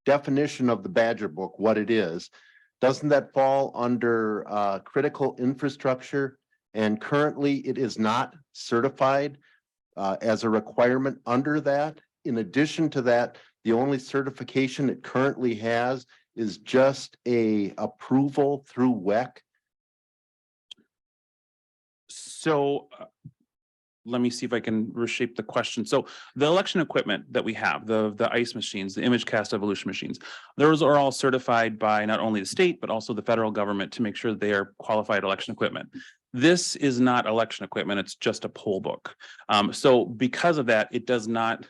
definition of the Badger book, what it is, doesn't that fall under critical infrastructure? And currently it is not certified as a requirement under that. In addition to that, the only certification it currently has is just a approval through WEC. So let me see if I can reshape the question. So the election equipment that we have, the ice machines, the image cast evolution machines, those are all certified by not only the state, but also the federal government to make sure that they are qualified election equipment. This is not election equipment, it's just a poll book. So because of that, it does not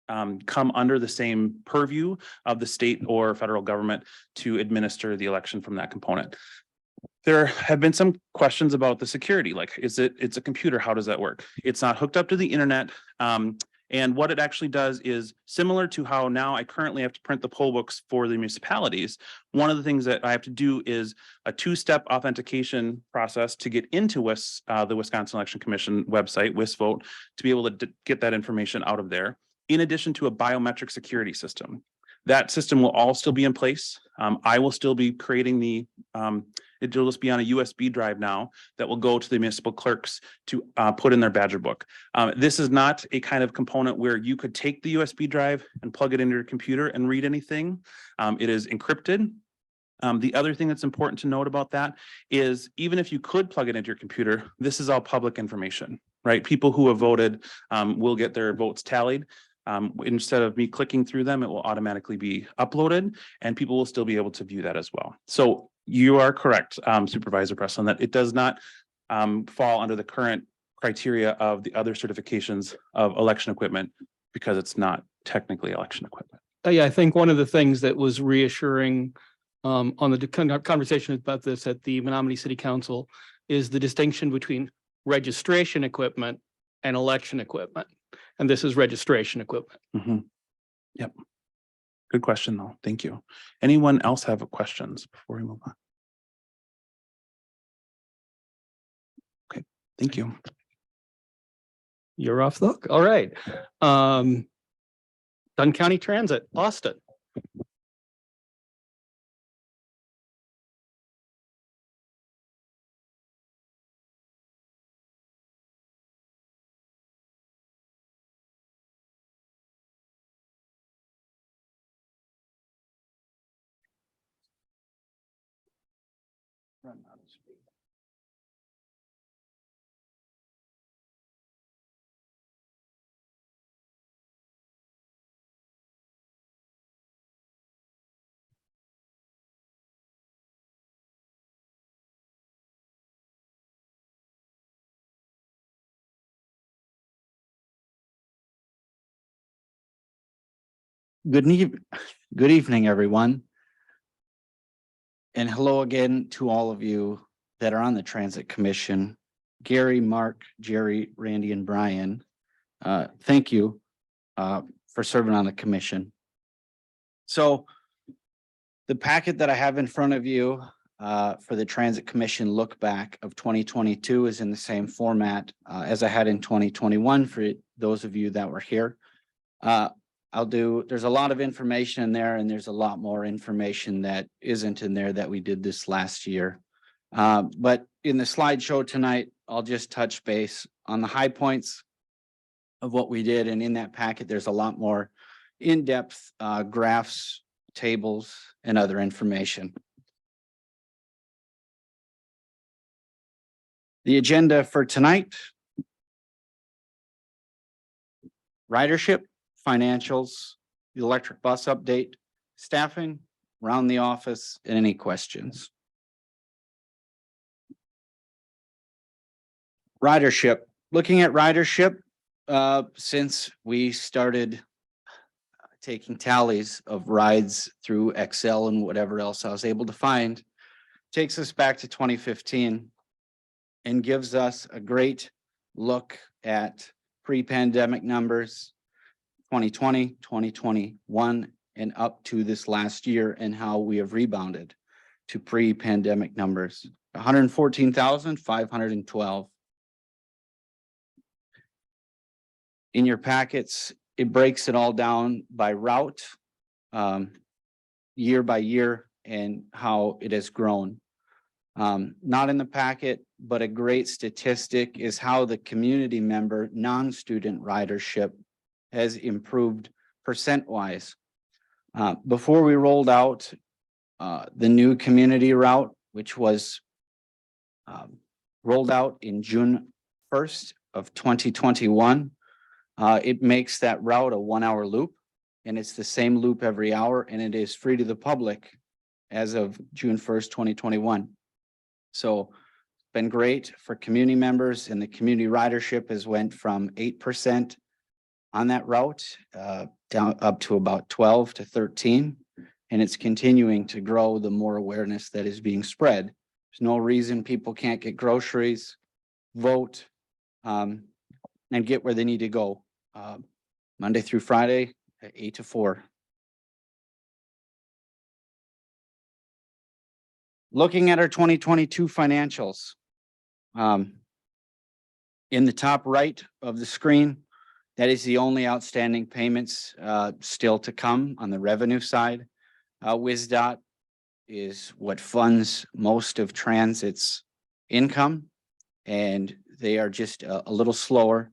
come under the same purview of the state or federal government to administer the election from that component. There have been some questions about the security, like it's a computer, how does that work? It's not hooked up to the internet. And what it actually does is similar to how now I currently have to print the poll books for the municipalities. One of the things that I have to do is a 2-step authentication process to get into the Wisconsin Election Commission website, WisVote, to be able to get that information out of there, in addition to a biometric security system. That system will all still be in place. I will still be creating it'll just be on a USB drive now that will go to the municipal clerks to put in their Badger book. This is not a kind of component where you could take the USB drive and plug it into your computer and read anything. It is encrypted. The other thing that's important to note about that is even if you could plug it into your computer, this is all public information, right? People who have voted will get their votes tallied. Instead of me clicking through them, it will automatically be uploaded and people will still be able to view that as well. So you are correct, Supervisor Breslin, that it does not fall under the current criteria of the other certifications of election equipment because it's not technically election equipment. Yeah, I think one of the things that was reassuring on the conversation about this at the Menominee City Council is the distinction between registration equipment and election equipment. And this is registration equipment. Mm-hmm. Yep. Good question though. Thank you. Anyone else have questions before we move on? Thank you. You're off the hook. All right. Dunn County Transit, Austin. Good evening, everyone. And hello again to all of you that are on the Transit Commission. Gary, Mark, Jerry, Randy, and Brian. Thank you for serving on the commission. So the packet that I have in front of you for the Transit Commission look back of 2022 is in the same format as I had in 2021 for those of you that were here. There's a lot of information in there, and there's a lot more information that isn't in there that we did this last year. But in the slideshow tonight, I'll just touch base on the high points of what we did. And in that packet, there's a lot more in-depth graphs, tables, and other information. The agenda for tonight: ridership, financials, the electric bus update, staffing, around the office, and any questions. Ridership. Looking at ridership, since we started taking tallies of rides through Excel and whatever else I was able to find, takes us back to 2015 and gives us a great look at pre-pandemic numbers, 2020, 2021, and up to this last year, and how we have rebounded to pre-pandemic numbers, 114,512. In your packets, it breaks it all down by route, year by year, and how it has grown. Not in the packet, but a great statistic is how the community member non-student ridership has improved percent-wise. Before we rolled out the new community route, which was rolled out in June 1st of 2021, it makes that route a 1-hour loop, and it's the same loop every hour, and it is free to the public as of June 1st, 2021. So it's been great for community members, and the community ridership has went from 8% on that route down up to about 12 to 13, and it's continuing to grow the more awareness that is being spread. There's no reason people can't get groceries, vote, and get where they need to go Monday through Friday at 8 to 4. Looking at our 2022 financials, in the top right of the screen, that is the only outstanding payments still to come on the revenue side. WisDOT is what funds most of transit's income, and they are just a little slower,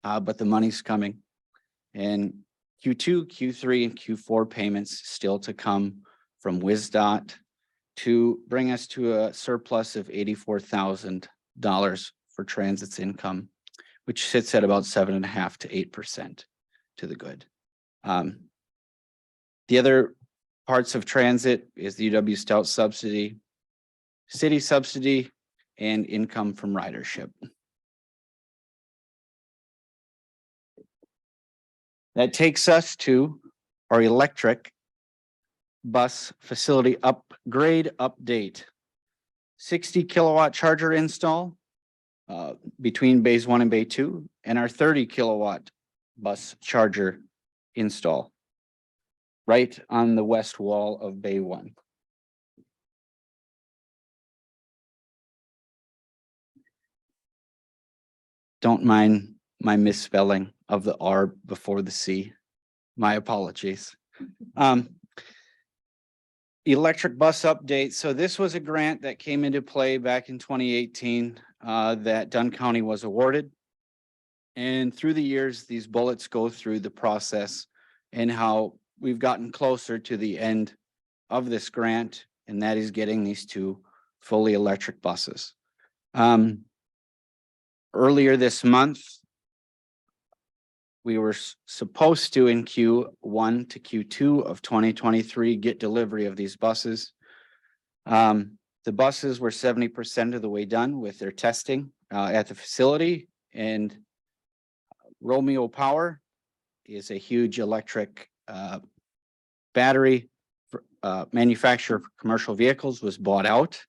but the money's coming. And Q2, Q3, and Q4 payments still to come from WisDOT to bring us to a surplus of $84,000 for transit's income, which sits at about 7.5% to 8% to the good. The other parts of transit is the UW Stout subsidy, city subsidy, and income from ridership. That takes us to our electric bus facility upgrade update. 60 kilowatt charger install between bays 1 and bay 2, and our 30 kilowatt bus charger install right on the west wall of bay 1. Don't mind my misspelling of the R before the C. My apologies. Electric bus update. So this was a grant that came into play back in 2018 that Dunn County was awarded. And through the years, these bullets go through the process and how we've gotten closer to the end of this grant, and that is getting these 2 fully electric buses. Earlier this month, we were supposed to in Q1 to Q2 of 2023 get delivery of these buses. The buses were 70% of the way done with their testing at the facility, and Romeo Power is a huge electric battery manufacturer for commercial vehicles, was bought out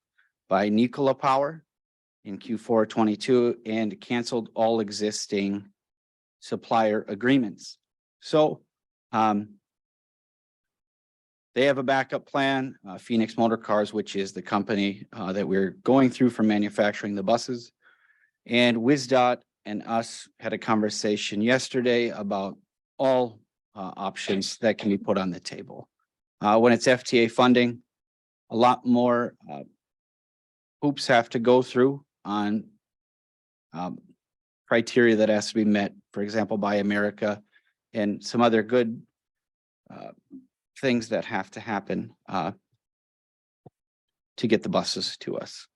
by Nikola Power in Q4 22 and canceled all existing supplier agreements. So they have a backup plan, Phoenix Motor Cars, which is the company that we're going through for manufacturing the buses. And WisDOT and us had a conversation yesterday about all options that can be put on the table. When it's FTA funding, a lot more hoops have to go through on criteria that has to be met, for example, by America, and some other good things that have to happen to get the buses to us.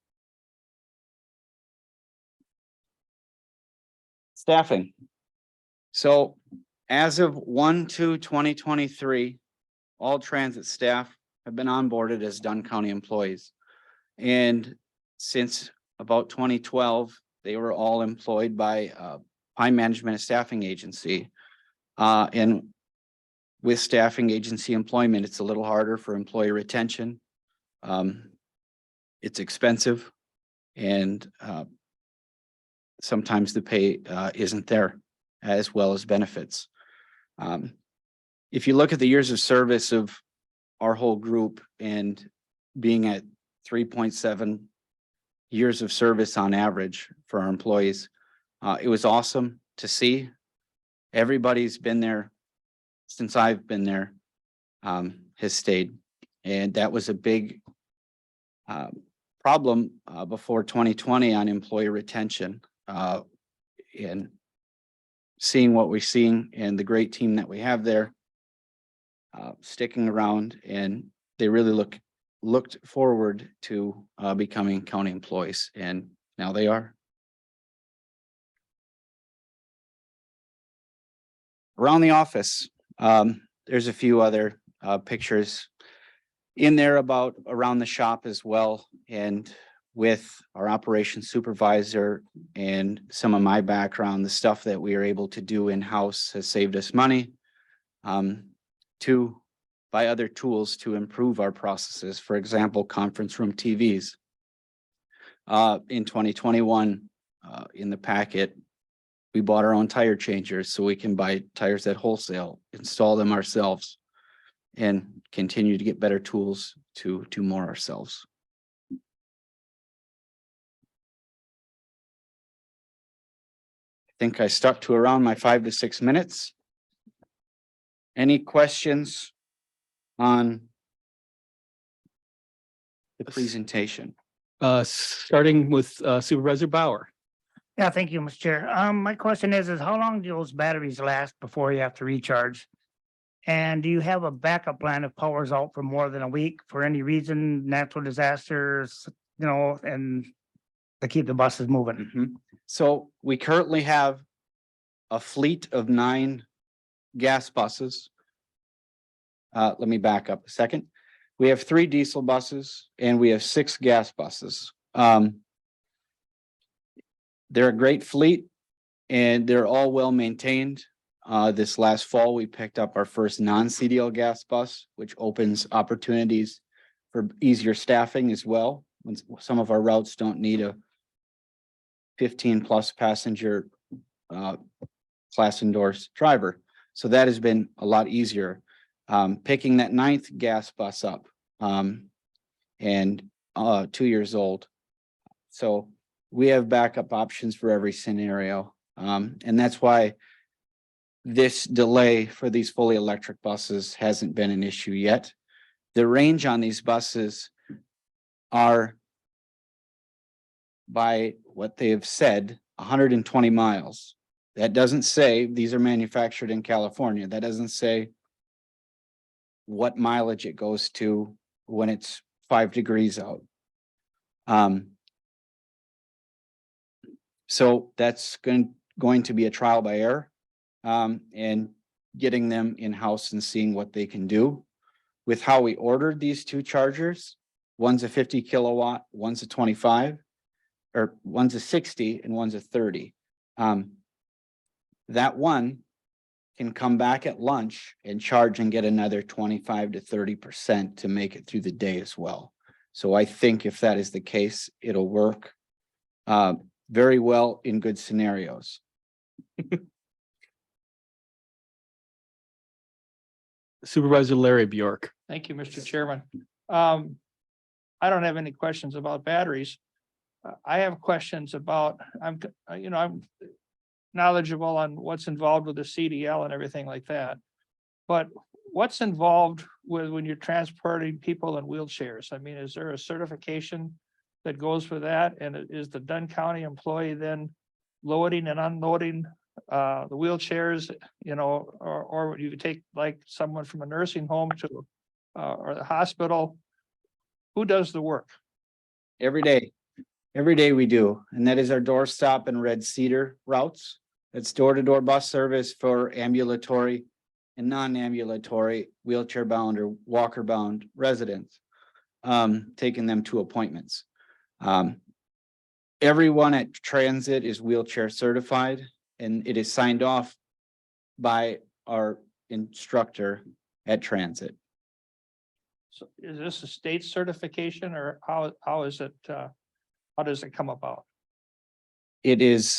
Staffing. So as of 1/2/2023, all transit staff have been onboarded as Dunn County employees. And since about 2012, they were all employed by Pine Management and Staffing Agency. And with staffing agency employment, it's a little harder for employee retention. It's expensive, and sometimes the pay isn't there, as well as benefits. If you look at the years of service of our whole group and being at 3.7 years of service on average for our employees, it was awesome to see. Everybody's been there since I've been there, has stayed. And that was a big problem before 2020 on employee retention. And seeing what we're seeing and the great team that we have there sticking around, and they really looked forward to becoming county employees, and now they are. Around the office, there's a few other pictures in there about around the shop as well. And with our operations supervisor and some of my background, the stuff that we are able to do in-house has saved us money to buy other tools to improve our processes. For example, conference room TVs. In 2021, in the packet, we bought our own tire changers so we can buy tires at wholesale, install them ourselves, and continue to get better tools to do more ourselves. I think I stuck to around my 5 to 6 minutes. Any questions on the presentation? Starting with Supervisor Bauer. Yeah, thank you, Mr. Chair. My question is how long do those batteries last before you have to recharge? And do you have a backup plan if power's out for more than a week for any reason, natural disasters, and to keep the buses moving? So we currently have a fleet of 9 gas buses. Let me back up a second. We have 3 diesel buses and we have 6 gas buses. They're a great fleet and they're all well maintained. This last fall, we picked up our first non-CDL gas bus, which opens opportunities for easier staffing as well. When some of our routes don't need a 15+ passenger class endorsed driver. So that has been a lot easier. Picking that 9th gas bus up and 2 years old. So we have backup options for every scenario. And that's why this delay for these fully electric buses hasn't been an issue yet. The range on these buses are, by what they have said, 120 miles. That doesn't say these are manufactured in California. That doesn't say what mileage it goes to when it's 5 degrees out. So that's going to be a trial by error, and getting them in-house and seeing what they can do. With how we ordered these two chargers, one's a 50 kilowatt, one's a 25, or one's a 60 and one's a 30. That one can come back at lunch and charge and get another 25 to 30% to make it through the day as well. So I think if that is the case, it'll work very well in good scenarios. Supervisor Larry Bjork. Thank you, Mr. Chairman. I don't have any questions about batteries. I have questions about, I'm knowledgeable on what's involved with the CDL and everything like that. But what's involved with when you're transporting people in wheelchairs? I mean, is there a certification that goes with that? And is the Dunn County employee then loading and unloading the wheelchairs, or you could take like someone from a nursing home to or the hospital? Who does the work? Every day we do, and that is our doorstop and Red Cedar routes. It's door-to-door bus service for ambulatory and non-ambulatory wheelchair bound or walker bound residents, taking them to appointments. Everyone at Transit is wheelchair certified, and it is signed off by our instructor at Transit. So is this a state certification, or how is it, how does it come about? It is,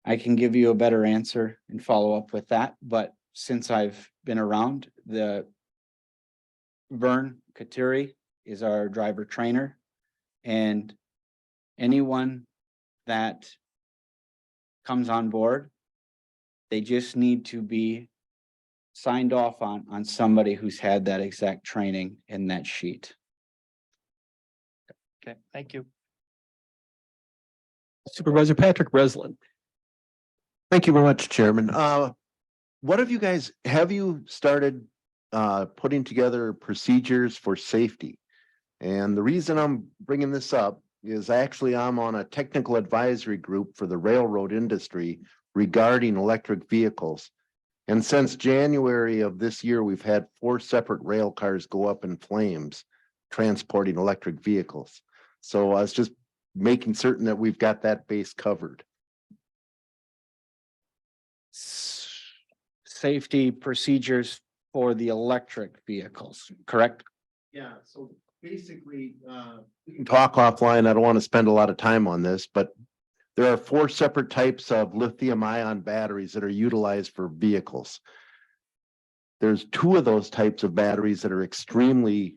I can give you a better answer and follow up with that, but since I've been around, the Vern Katuri is our driver trainer, and anyone that comes on board, they just need to be signed off on somebody who's had that exact training in that sheet. Okay, thank you. Supervisor Patrick Breslin. Thank you very much, Chairman. What have you started putting together procedures for safety? And the reason I'm bringing this up is I'm on a technical advisory group for the railroad industry regarding electric vehicles. And since January of this year, we've had 4 separate rail cars go up in flames transporting electric vehicles. So I was just making certain that we've got that base covered. Safety procedures for the electric vehicles, correct? Yeah, so basically, we can talk offline. I don't want to spend a lot of time on this, but there are 4 separate types of lithium ion batteries that are utilized for vehicles. There's 2 of those types of batteries that are extremely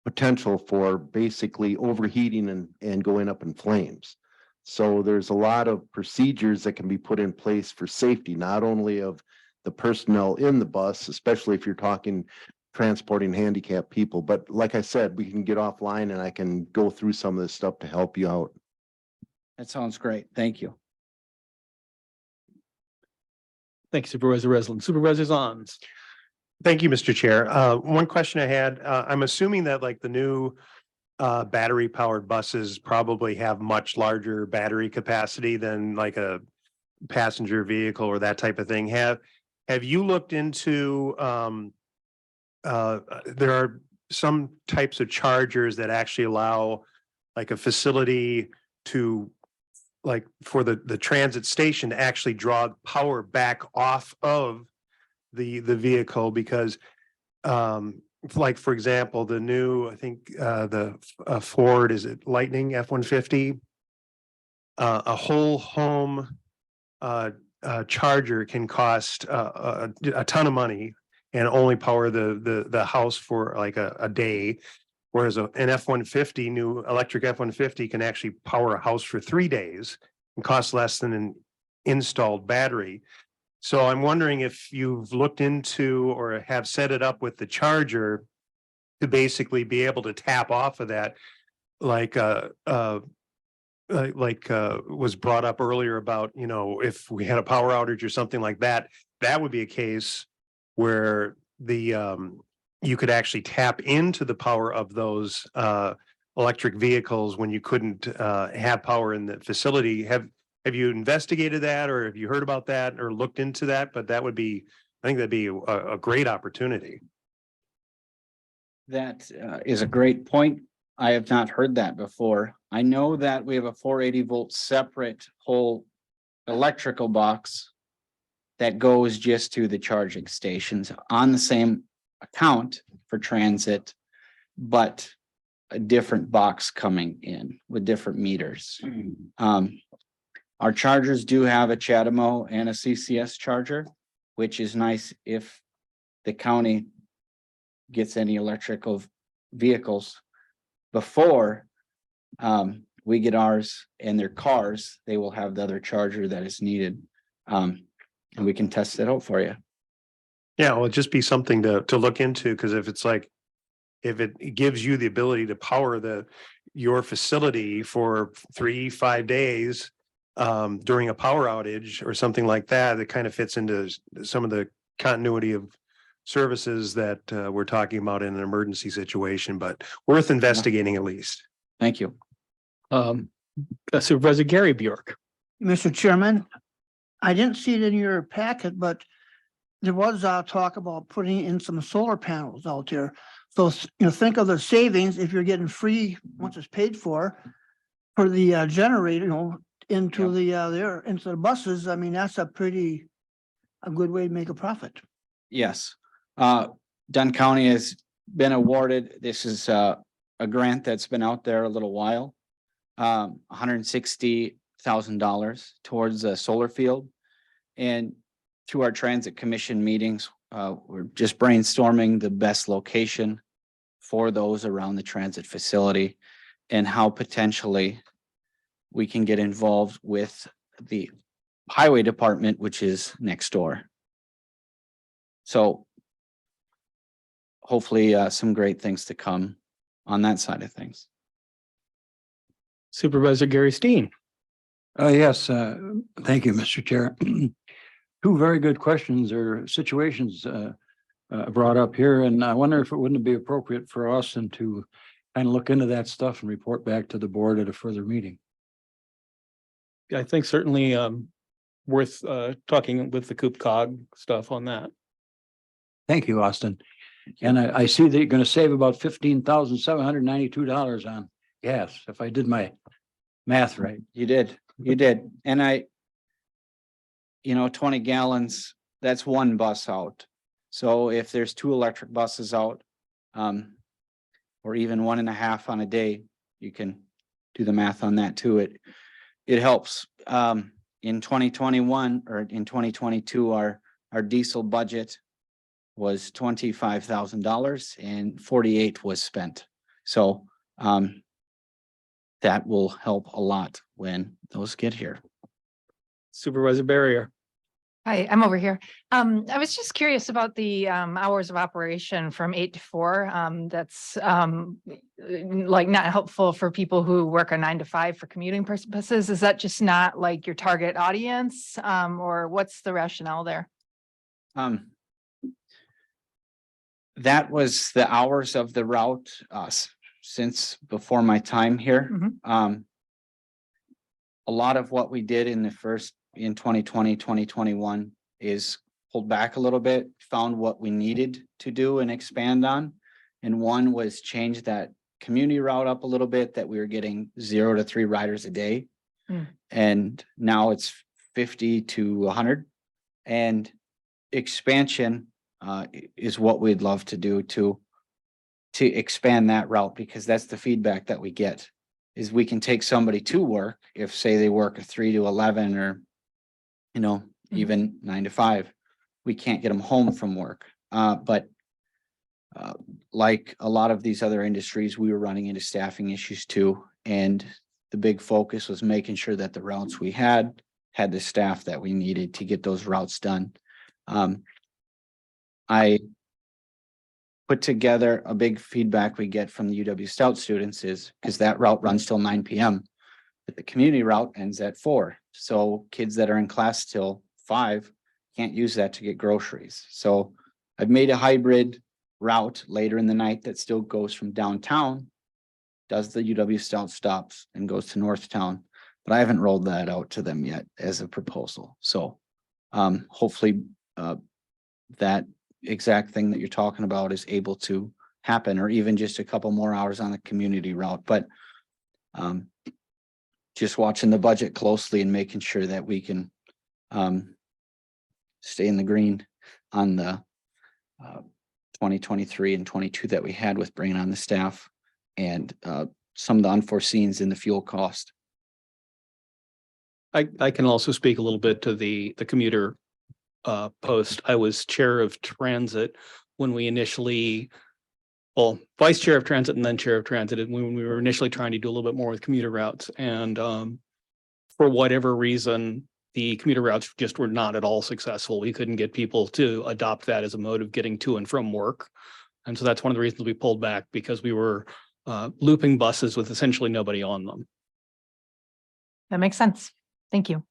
potential for basically overheating and going up in flames. So there's a lot of procedures that can be put in place for safety, not only of the personnel in the bus, especially if you're talking transporting handicapped people, but like I said, we can get offline and I can go through some of this stuff to help you out. That sounds great. Thank you. Thank you, Supervisor Breslin. Supervisor Zons. Thank you, Mr. Chair. One question I had, I'm assuming that like the new battery powered buses probably have much larger battery capacity than like a passenger vehicle or that type of thing. Have you looked into there are some types of chargers that actually allow like a facility to, like for the transit station, to actually draw power back off of the vehicle, because like for example, the new, I think the Ford, is it Lightning F-150? A whole home charger can cost a ton of money and only power the house for like a day. Whereas an F-150, new electric F-150 can actually power a house for 3 days and costs less than an installed battery. So I'm wondering if you've looked into or have set it up with the charger to basically be able to tap off of that, like was brought up earlier about, you know, if we had a power outage or something like that, that would be a case where you could actually tap into the power of those electric vehicles when you couldn't have power in the facility. Have you investigated that, or have you heard about that or looked into that? But that would be, I think that'd be a great opportunity. That is a great point. I have not heard that before. I know that we have a 480 volt separate whole electrical box that goes just to the charging stations on the same account for transit, but a different box coming in with different meters. Our chargers do have a CHAdeMO and a CCS charger, which is nice if the county gets any electrical vehicles before we get ours and their cars, they will have the other charger that is needed. And we can test it out for you. Yeah, well, it'd just be something to look into, because if it's like, if it gives you the ability to power your facility for 3-5 days during a power outage or something like that, it kind of fits into some of the continuity of services that we're talking about in an emergency situation, but worth investigating at least. Thank you. Supervisor Gary Bjork. Mr. Chairman, I didn't see it in your packet, but there was talk about putting in some solar panels out there. So, you know, think of the savings if you're getting free, once it's paid for the generator, you know, into into the buses. I mean, that's a good way to make a profit. Yes. Dunn County has been awarded, this is a grant that's been out there a little while. $160,000 towards a solar field. And through our transit commission meetings, we're just brainstorming the best location for those around the transit facility and how potentially we can get involved with the highway department, which is next door. So hopefully some great things to come on that side of things. Supervisor Gary Steen. Yes, thank you, Mr. Chair. Two very good questions or situations brought up here, and I wonder if it wouldn't be appropriate for us and to kind of look into that stuff and report back to the board at a further meeting. I think certainly worth talking with the Coop Cog stuff on that. Thank you, Austin. And I see that you're going to save about $15,792 on gas, if I did my math right. You did. And 20 gallons, that's one bus out. So if there's 2 electric buses out, or even 1.5 on a day, you can do the math on that too. It helps. In 2021 or in 2022, our diesel budget was $25,000 and 48 was spent. So that will help a lot when those get here. Supervisor Barrier. Hi, I'm over here. I was just curious about the hours of operation from 8 to 4. That's like not helpful for people who work a 9 to 5 for commuting purposes. Is that just not like your target audience, or what's the rationale there? That was the hours of the route since before my time here. A lot of what we did in 2020, 2021 is pulled back a little bit, found what we needed to do and expand on. And one was change that community route up a little bit, that we were getting 0 to 3 riders a day. And now it's 50 to 100. And expansion is what we'd love to do to expand that route, because that's the feedback that we get, is we can take somebody to work if, say, they work a 3 to 11 or even 9 to 5. We can't get them home from work. But like a lot of these other industries, we were running into staffing issues too. And the big focus was making sure that the routes we had the staff that we needed to get those routes done. I put together a big feedback we get from the UW Stout students is because that route runs till 9 p.m. But the community route ends at 4. So kids that are in class till 5 can't use that to get groceries. So I've made a hybrid route later in the night that still goes from downtown, does the UW Stout stops and goes to Northtown. But I haven't rolled that out to them yet as a proposal. So hopefully that exact thing that you're talking about is able to happen, or even just a couple more hours on the community route. But just watching the budget closely and making sure that we can stay in the green on the 2023 and 22 that we had with bringing on the staff and some of the unforeseens in the fuel cost. I can also speak a little bit to the commuter post. I was chair of transit when we initially, well, vice chair of transit and then chair of transit, and when we were initially trying to do a little bit more with commuter routes. And for whatever reason, the commuter routes just were not at all successful. We couldn't get people to adopt that as a mode of getting to and from work. And so that's one of the reasons we pulled back, because we were looping buses with essentially nobody on them. That makes sense. Thank you.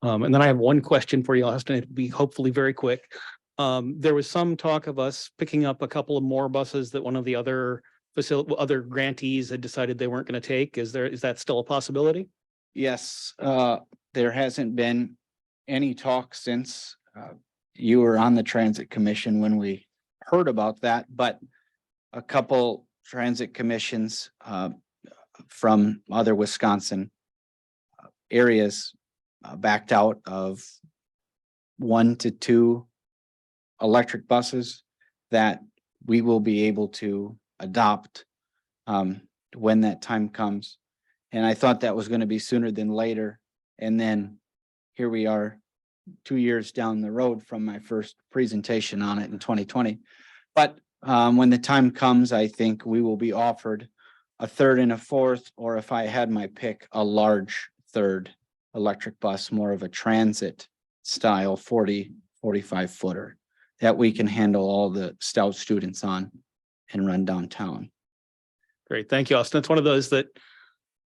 And then I have one question for you, Austin. It'll be hopefully very quick. There was some talk of us picking up a couple of more buses that one of the other grantees had decided they weren't going to take. Is that still a possibility? Yes, there hasn't been any talk since you were on the transit commission when we heard about that, but a couple transit commissions from other Wisconsin areas backed out of 1 to 2 electric buses that we will be able to adopt when that time comes. And I thought that was going to be sooner than later. And then here we are 2 years down the road from my first presentation on it in 2020. But when the time comes, I think we will be offered a 3rd and a 4th, or if I had my pick, a large 3rd electric bus, more of a transit style 45 footer that we can handle all the Stout students on and run downtown. Great. Thank you, Austin. It's one of those that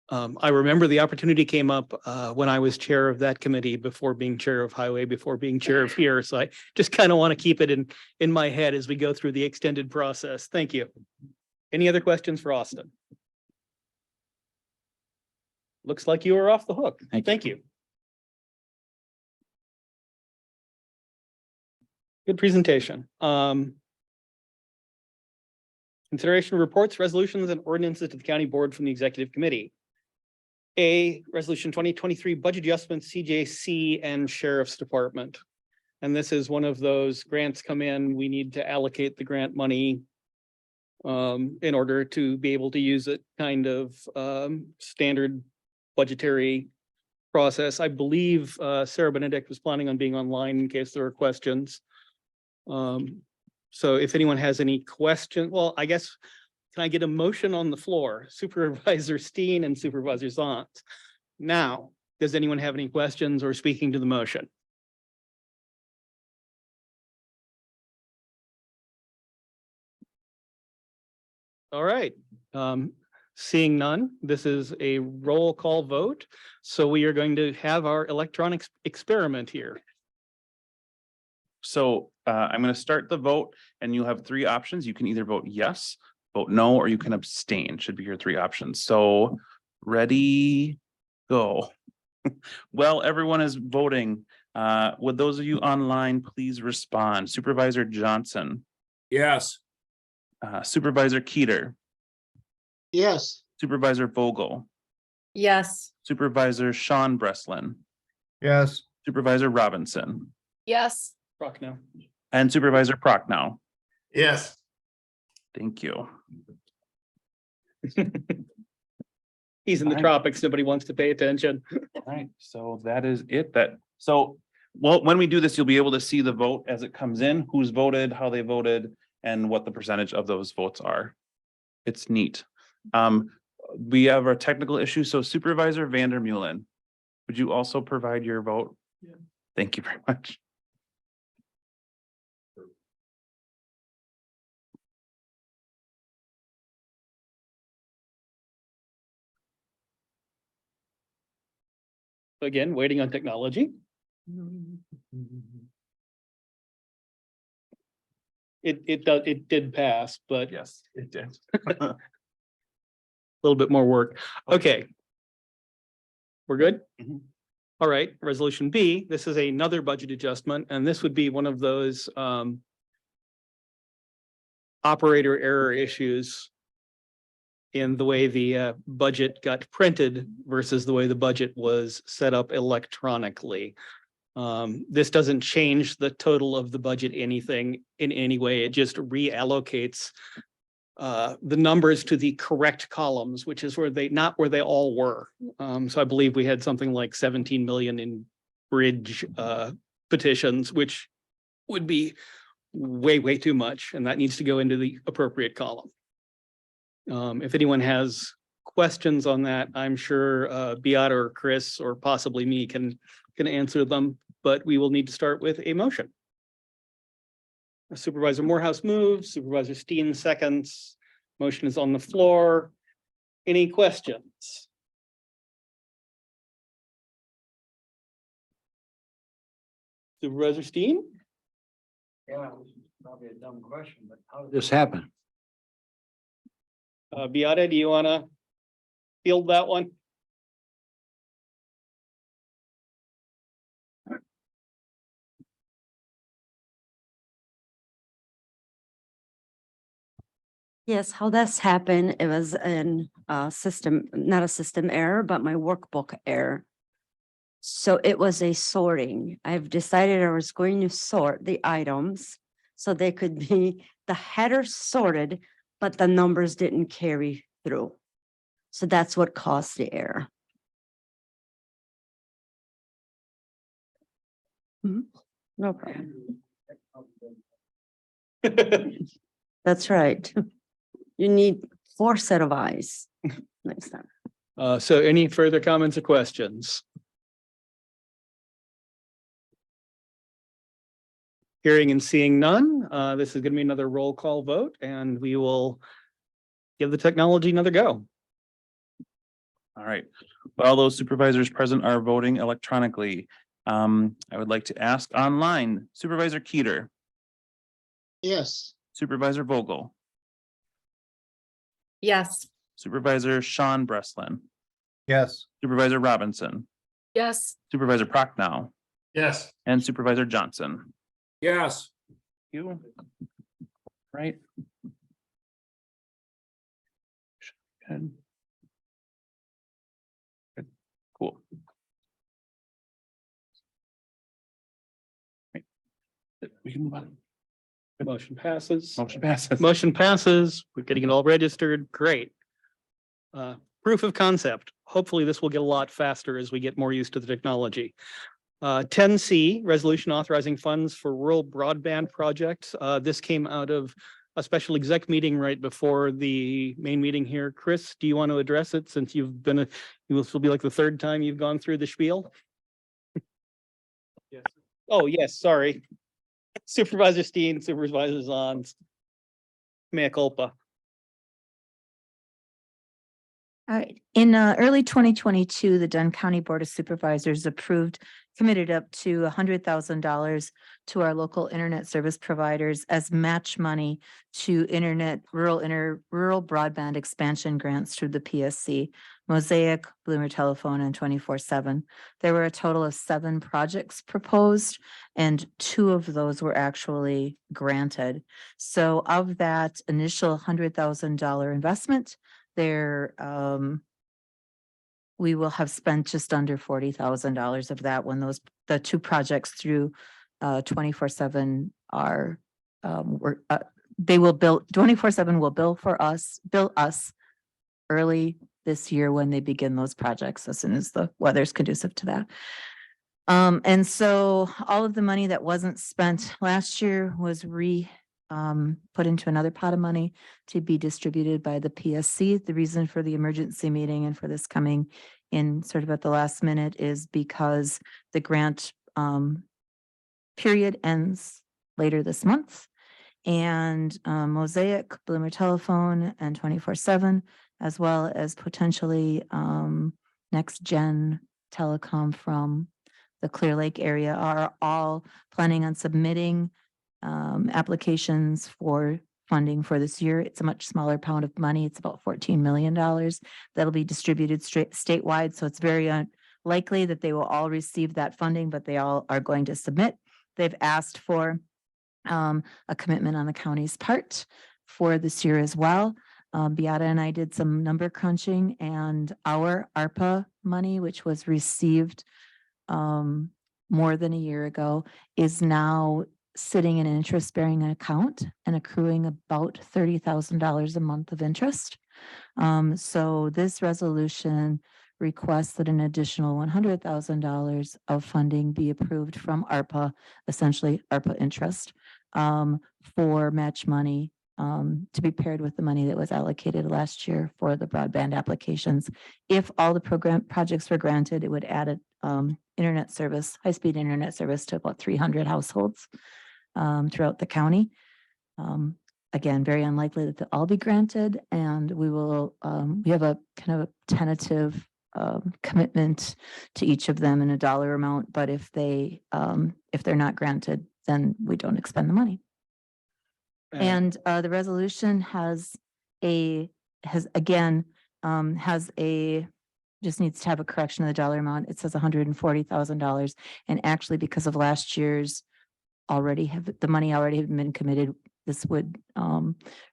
I remember the opportunity came up when I was chair of that committee before being chair of highway, before being chair of here. So I just kind of want to keep it in my head as we go through the extended process. Thank you. Any other questions for Austin? Looks like you are off the hook. Thank you. Good presentation. Consideration of reports, resolutions, and ordinances to the county board from the executive committee. A, resolution 2023 budget adjustments, CJC and sheriff's department. And this is one of those grants come in, we need to allocate the grant money in order to be able to use it, kind of standard budgetary process. I believe Sarah Benedict was planning on being online in case there were questions. So if anyone has any questions, well, I guess, can I get a motion on the floor? Supervisor Steen and Supervisor Zant. Now, does anyone have any questions or speaking to the motion? All right. Seeing none, this is a roll call vote. So we are going to have our electronic experiment here. So I'm going to start the vote and you'll have 3 options. You can either vote yes, vote no, or you can abstain, should be your 3 options. So ready, go. Well, everyone is voting. Would those of you online please respond? Supervisor Johnson. Yes. Supervisor Keeter. Yes. Supervisor Vogel. Yes. Supervisor Sean Breslin. Yes. Supervisor Robinson. Yes. Prochnow. And Supervisor Prochnow. Yes. Thank you. He's in the All right. tropics. Nobody wants to pay attention. All right, so that is it. Well, when we do this, you'll be able to see the vote as it comes in, who's voted, how they voted, and what the percentage of those votes are. It's neat. we have a technical issue, so Supervisor Vandermeulen, would you also provide your vote? Yeah. Thank you very much. Again, waiting on technology. It did pass, but Yes, it did. a little bit more work. Okay. We're good? Mhm. All right, resolution B, this is another budget adjustment, and this would be one of those operator error issues in the way the budget got printed versus the way the budget was set up electronically. This doesn't change the total of the budget anything in any way. It just reallocates the numbers to the correct columns, which is where not where they all were. So I believe we had something like 17 million in bridge petitions, which would be way too much, and that needs to go into the appropriate column. If anyone has questions on that, I'm sure Beata or Chris or possibly me can answer them, but we will need to start with a motion. Supervisor Morehouse moves, Supervisor Steen seconds. Motion is on the floor. Any questions? Supervisor Steen? Yeah, this is probably a dumb question, but how did this happen? Beata, do you want to field that one? Yes, how that's happened, it was an system, not a system error, but my workbook error. So it was a sorting. I've decided I was going to sort the items so they could be the header sorted, but the numbers didn't carry through. So that's what caused the error. No problem. That's right. You need 4 set of eyes next time. So any further comments or questions? Hearing and seeing none, this is going to be another roll call vote, and we will give the technology another go. All right, well, those supervisors present are voting electronically. I would like to ask online, Supervisor Keeter, Yes. Supervisor Vogel, Yes. Supervisor Sean Breslin, Yes. Supervisor Robinson, Yes. Supervisor Prochnow, Yes. and Supervisor Johnson. Yes. You. Right. Good. Good. Cool. Right. We can move on. Motion passes. Motion passes. Motion passes. We're getting it all registered. Great. Proof of concept. Hopefully this will get a lot faster as we get more used to the technology. 10C, resolution authorizing funds for rural broadband projects. This came out of a special exec meeting right before the main meeting here. Chris, do you want to address it since you've been, this will be like the 3rd time you've gone through the spiel? Yes. Oh, yes, sorry. Supervisor Steen, Supervisor Zons. Mea culpa. All right, in early 2022, the Dunn County Board of Supervisors committed up to $100,000 to our local internet service providers as match money to rural broadband expansion grants through the PSC, Mosaic, Bloomer Telephone, and 24/7. There were a total of 7 projects proposed, and 2 of those were actually granted. So of that initial $100,000 investment, we will have spent just under $40,000 of that when the 2 projects through 24/7 are they will bill 24/7 will bill us early this year when they begin those projects, as soon as the weather's conducive to that. And so all of the money that wasn't spent last year was put into another pot of money to be distributed by the PSC. The reason for the emergency meeting and for this coming in sort of at the last minute is because the grant period ends later this month. And Mosaic, Bloomer Telephone, and 24/7, as well as potentially Next Gen Telecom from the Clear Lake area are all planning on submitting applications for funding for this year. It's a much smaller pound of money. It's about $14 million that'll be distributed statewide. So it's very unlikely that they will all receive that funding, but they all are going to submit. They've asked for a commitment on the county's part for this year as well. Beata and I did some number crunching, and our ARPA money, which was received more than a year ago, is now sitting in an interest-bearing account and accruing about $30,000 a month of interest. So this resolution requests that an additional $100,000 of funding be approved from ARPA, essentially ARPA interest, for match money to be paired with the money that was allocated last year for the broadband applications. If all the program projects were granted, it would add a internet service, high-speed internet service to about 300 households throughout the county. Again, very unlikely that they'll all be granted, and we will, we have a kind of a tentative commitment to each of them in a dollar amount, but if they're not granted, then we don't expend the money. And the resolution just needs to have a correction of the dollar amount. It says $140,000. And actually, because of last year's the money already had been committed, this would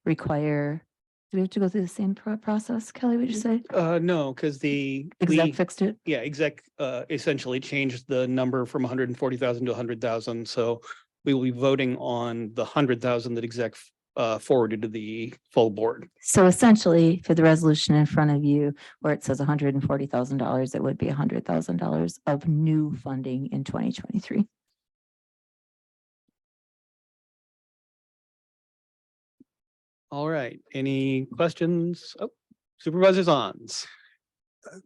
require, do we have to go through the same process, Kelly, would you say? No, because Exec fixed it? Yeah, exec essentially changed the number from 140,000 to 100,000. So we will be voting on the 100,000 that exec forwarded to the full board. So essentially, for the resolution in front of you, where it says $140,000, it would be $100,000 of new funding in 2023. All right, any questions? Oh, Supervisors Ons.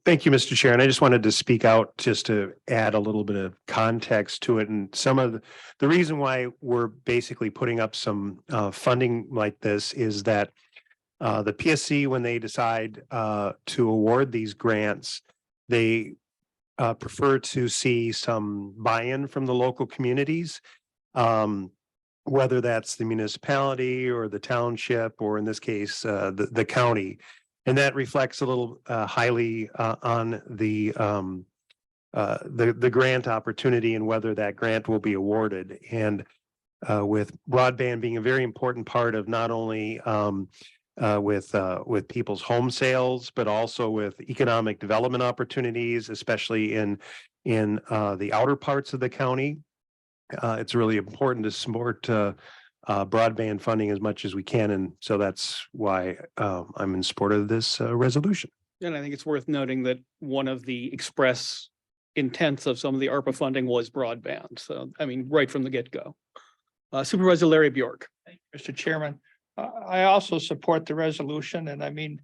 Thank you, Mr. Chair. And I just wanted to speak out just to add a little bit of context to it. And some of the reason why we're basically putting up some funding like this is that the PSC, when they decide to award these grants, they prefer to see some buy-in from the local communities, whether that's the municipality or the township, or in this case, the county. And that reflects a little highly on the grant opportunity and whether that grant will be awarded. And with broadband being a very important part of not only with people's home sales, but also with economic development opportunities, especially in the outer parts of the county. It's really important to support broadband funding as much as we can. And so that's why I'm in support of this resolution. And I think it's worth noting that one of the express intents of some of the ARPA funding was broadband. So, I mean, right from the get-go. Supervisor Larry Bjork. Thank you, Mr. Chairman. I also support the resolution, and I mean,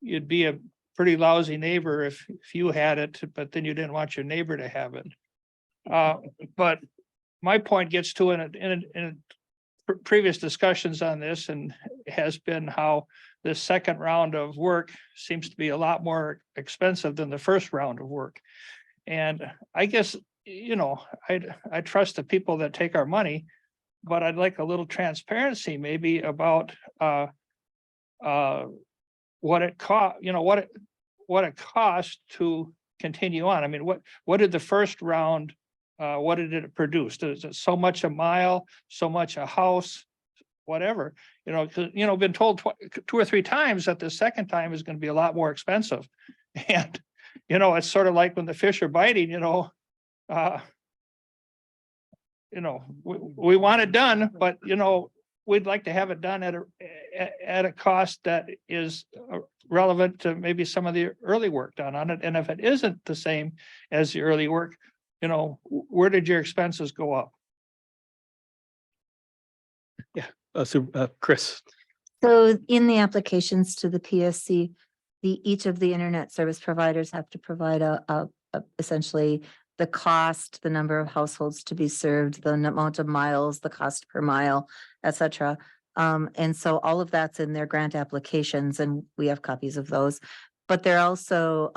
you'd be a pretty lousy neighbor if you had it, but then you didn't want your neighbor to have it. But my point gets to in previous discussions on this, and has been how the second round of work seems to be a lot more expensive than the first round of work. And I guess, you know, I trust the people that take our money, but I'd like a little transparency maybe about what it cost, you know, what it cost to continue on. I mean, what did the first round, what did it produce? Is it so much a mile, so much a house, whatever? You know, 'cause, you know, been told 2 or 3 times that the second time is going to be a lot more expensive. And, you know, it's sort of like when the fish are biting, we want it done, but, you know, we'd like to have it done at a cost that is relevant to maybe some of the early work done on it. And if it isn't the same as the early work, you know, where did your expenses go up? Yeah, Chris. So in the applications to the PSC, each of the internet service providers have to provide essentially the cost, the number of households to be served, the amount of miles, the cost per mile, et cetera. And so all of that's in their grant applications, and we have copies of those. But they're also,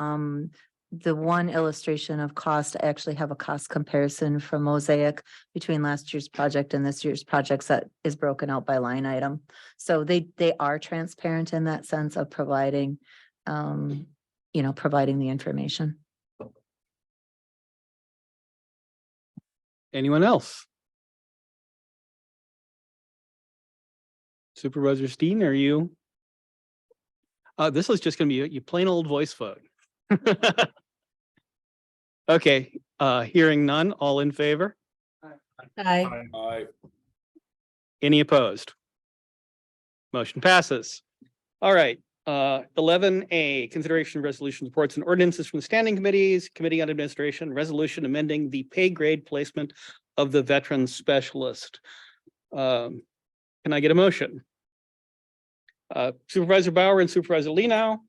the one illustration of cost, I actually have a cost comparison from Mosaic between last year's project and this year's projects that is broken out by line item. So they are transparent in that sense of providing, providing the information. Anyone else? Supervisor Steen, are you? This is just gonna be you plain old voice vote. Okay, hearing none, all in favor? Aye. Any opposed? Motion passes. All right, 11A, consideration of resolution reports and ordinances from the standing committees, Committee on Administration, resolution amending the pay grade placement of the veteran specialist. Can I get a motion? Supervisor Bauer and Supervisor Lenow,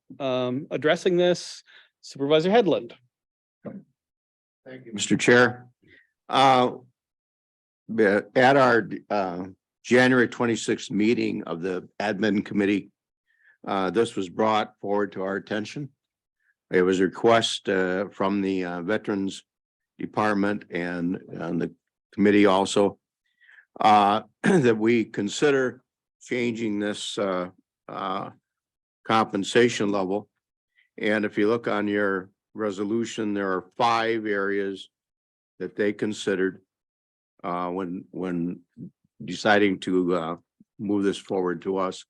addressing this, Supervisor Headland. Thank you, Mr. Chair. At our January 26th meeting of the admin committee, this was brought forward to our attention. It was a request from the Veterans Department and the committee also that we consider changing this compensation level. And if you look on your resolution, there are 5 areas that they considered when deciding to move this forward to us.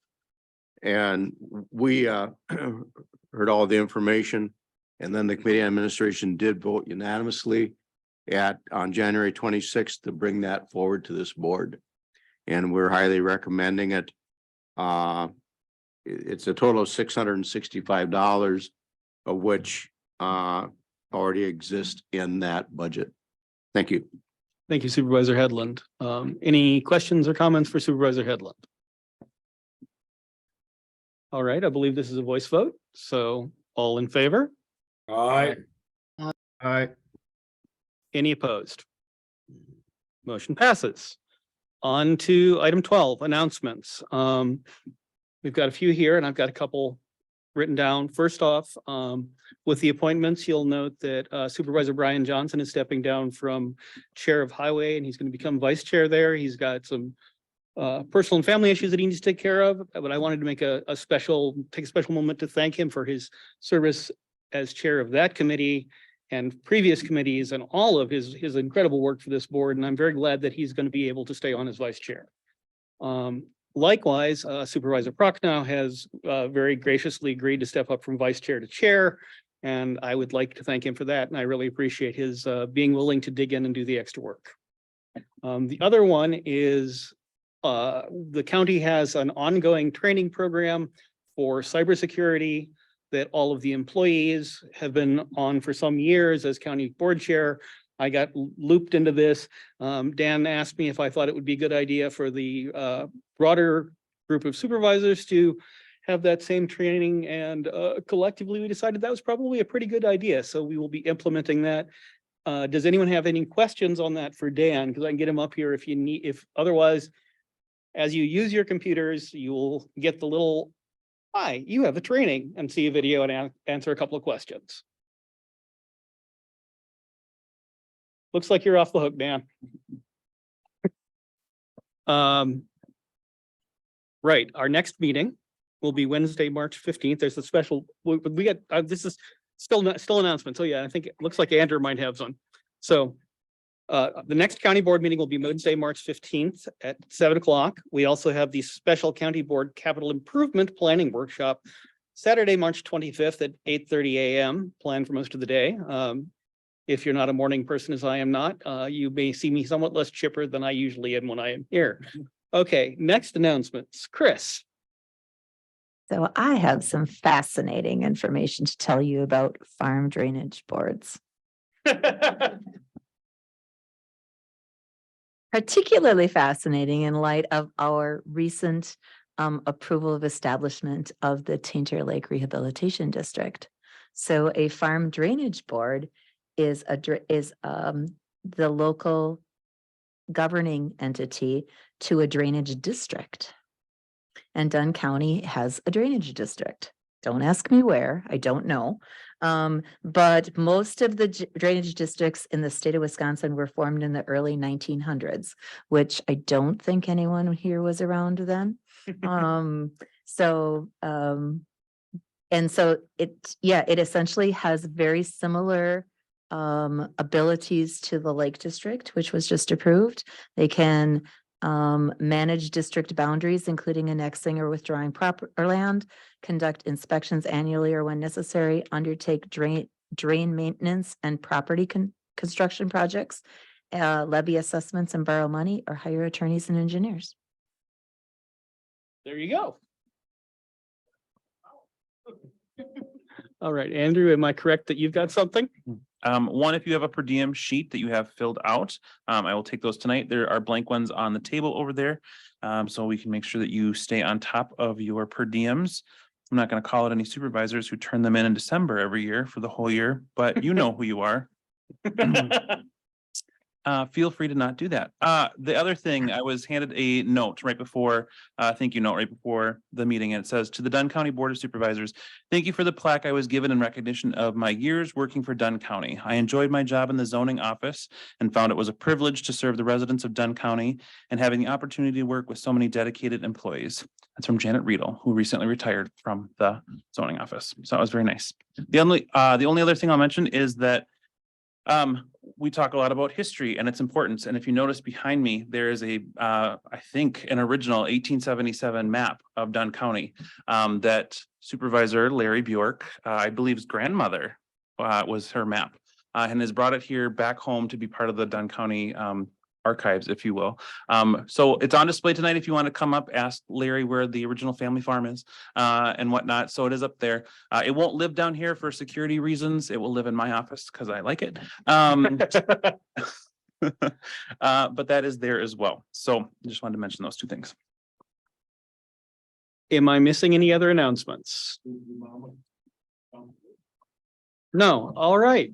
And we heard all the information, and then the committee administration did vote unanimously on January 26th to bring that forward to this board. And we're highly recommending it. It's a total of $665, of which already exist in that budget. Thank you. Thank you, Supervisor Headland. Any questions or comments for Supervisor Headland? All right, I believe this is a voice vote. So all in favor? Aye. Aye. Any opposed? Motion passes. On to item 12, announcements. We've got a few here and I've got a couple written down. First off, with the appointments, you'll note that Supervisor Brian Johnson is stepping down from Chair of Highway and he's going to become Vice Chair there. He's got some personal and family issues that he needs to take care of, but I wanted to make take a special moment to thank him for his service as chair of that committee and previous committees and all of his incredible work for this board. And I'm very glad that he's going to be able to stay on as vice chair. Likewise, Supervisor Prochnow has very graciously agreed to step up from vice chair to chair. And I would like to thank him for that. And I really appreciate his being willing to dig in and do the extra work. The other one is the county has an ongoing training program for cybersecurity that all of the employees have been on for some years as county board chair. I got looped into this. Dan asked me if I thought it would be a good idea for the broader group of supervisors to have that same training, and collectively we decided that was probably a pretty good idea. So we will be implementing that. Does anyone have any questions on that for Dan? Because I can get him up here if you need, if otherwise, as you use your computers, you will get the little, hi, you have a training, and see a video and answer a couple of questions. Looks like you're off the hook, Dan. Right, our next meeting will be Wednesday, March 15th. There's a special, we got, this is still announcement. So yeah, I think it looks like Andrew might have some. So the next county board meeting will be Wednesday, March 15th at 7 o'clock. We also have the special county board capital improvement planning workshop Saturday, March 25th at 8:30 a.m. planned for most of the day. If you're not a morning person, as I am not, you may see me somewhat less chipper than I usually am when I am here. Okay, next announcements. Chris. So I have some fascinating information to tell you about farm drainage boards. particularly fascinating in light of our recent approval of establishment of the Tainter Lake Rehabilitation District. So a farm drainage board is the local governing entity to a drainage district. And Dunn County has a drainage district. Don't ask me where, I don't know. But most of the drainage districts in the state of Wisconsin were formed in the early 1900s, which I don't think anyone here was around then. And so it essentially has very similar abilities to the Lake District, which was just approved. They can manage district boundaries, including annexing or withdrawing proper land, conduct inspections annually or when necessary, undertake drain maintenance and property construction projects, levy assessments and borrow money, or hire attorneys and engineers. There you go. All right, Andrew, am I correct that you've got something? One, if you have a per diem sheet that you have filled out, I will take those tonight. There are blank ones on the table over there. So we can make sure that you stay on top of your per diems. I'm not going to call out any supervisors who turn them in December every year for the whole year, but you know who you are. Feel free to not do that. The other thing, I was handed a note right before, thank you note right before the meeting, and it says, to the Dunn County Board of Supervisors, thank you for the plaque I was given in recognition of my years working for Dunn County. I enjoyed my job in the zoning office and found it was a privilege to serve the residents of Dunn County and having the opportunity to work with so many dedicated employees. That's from Janet Riedel, who recently retired from the zoning office. So that was very nice. The only other thing I'll mention is that we talk a lot about history and its importance. And if you notice behind me, there is I think an original 1877 map of Dunn County that Supervisor Larry Bjork, I believe his grandmother was her map, and has brought it here back home to be part of the Dunn County archives, if you will. So it's on display tonight. If you want to come up, ask Larry where the original family farm is and whatnot. So it is up there. It won't live down here for security reasons. It will live in my office because I like it. But that is there as well. So I just wanted to mention those two things. Am I missing any other announcements? No, all right.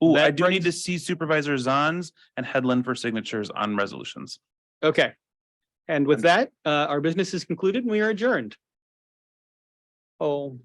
Oh, I That do need to see Supervisor Zons and Headland for signatures on resolutions. Okay. And with that, our business is concluded and we are adjourned. Oh.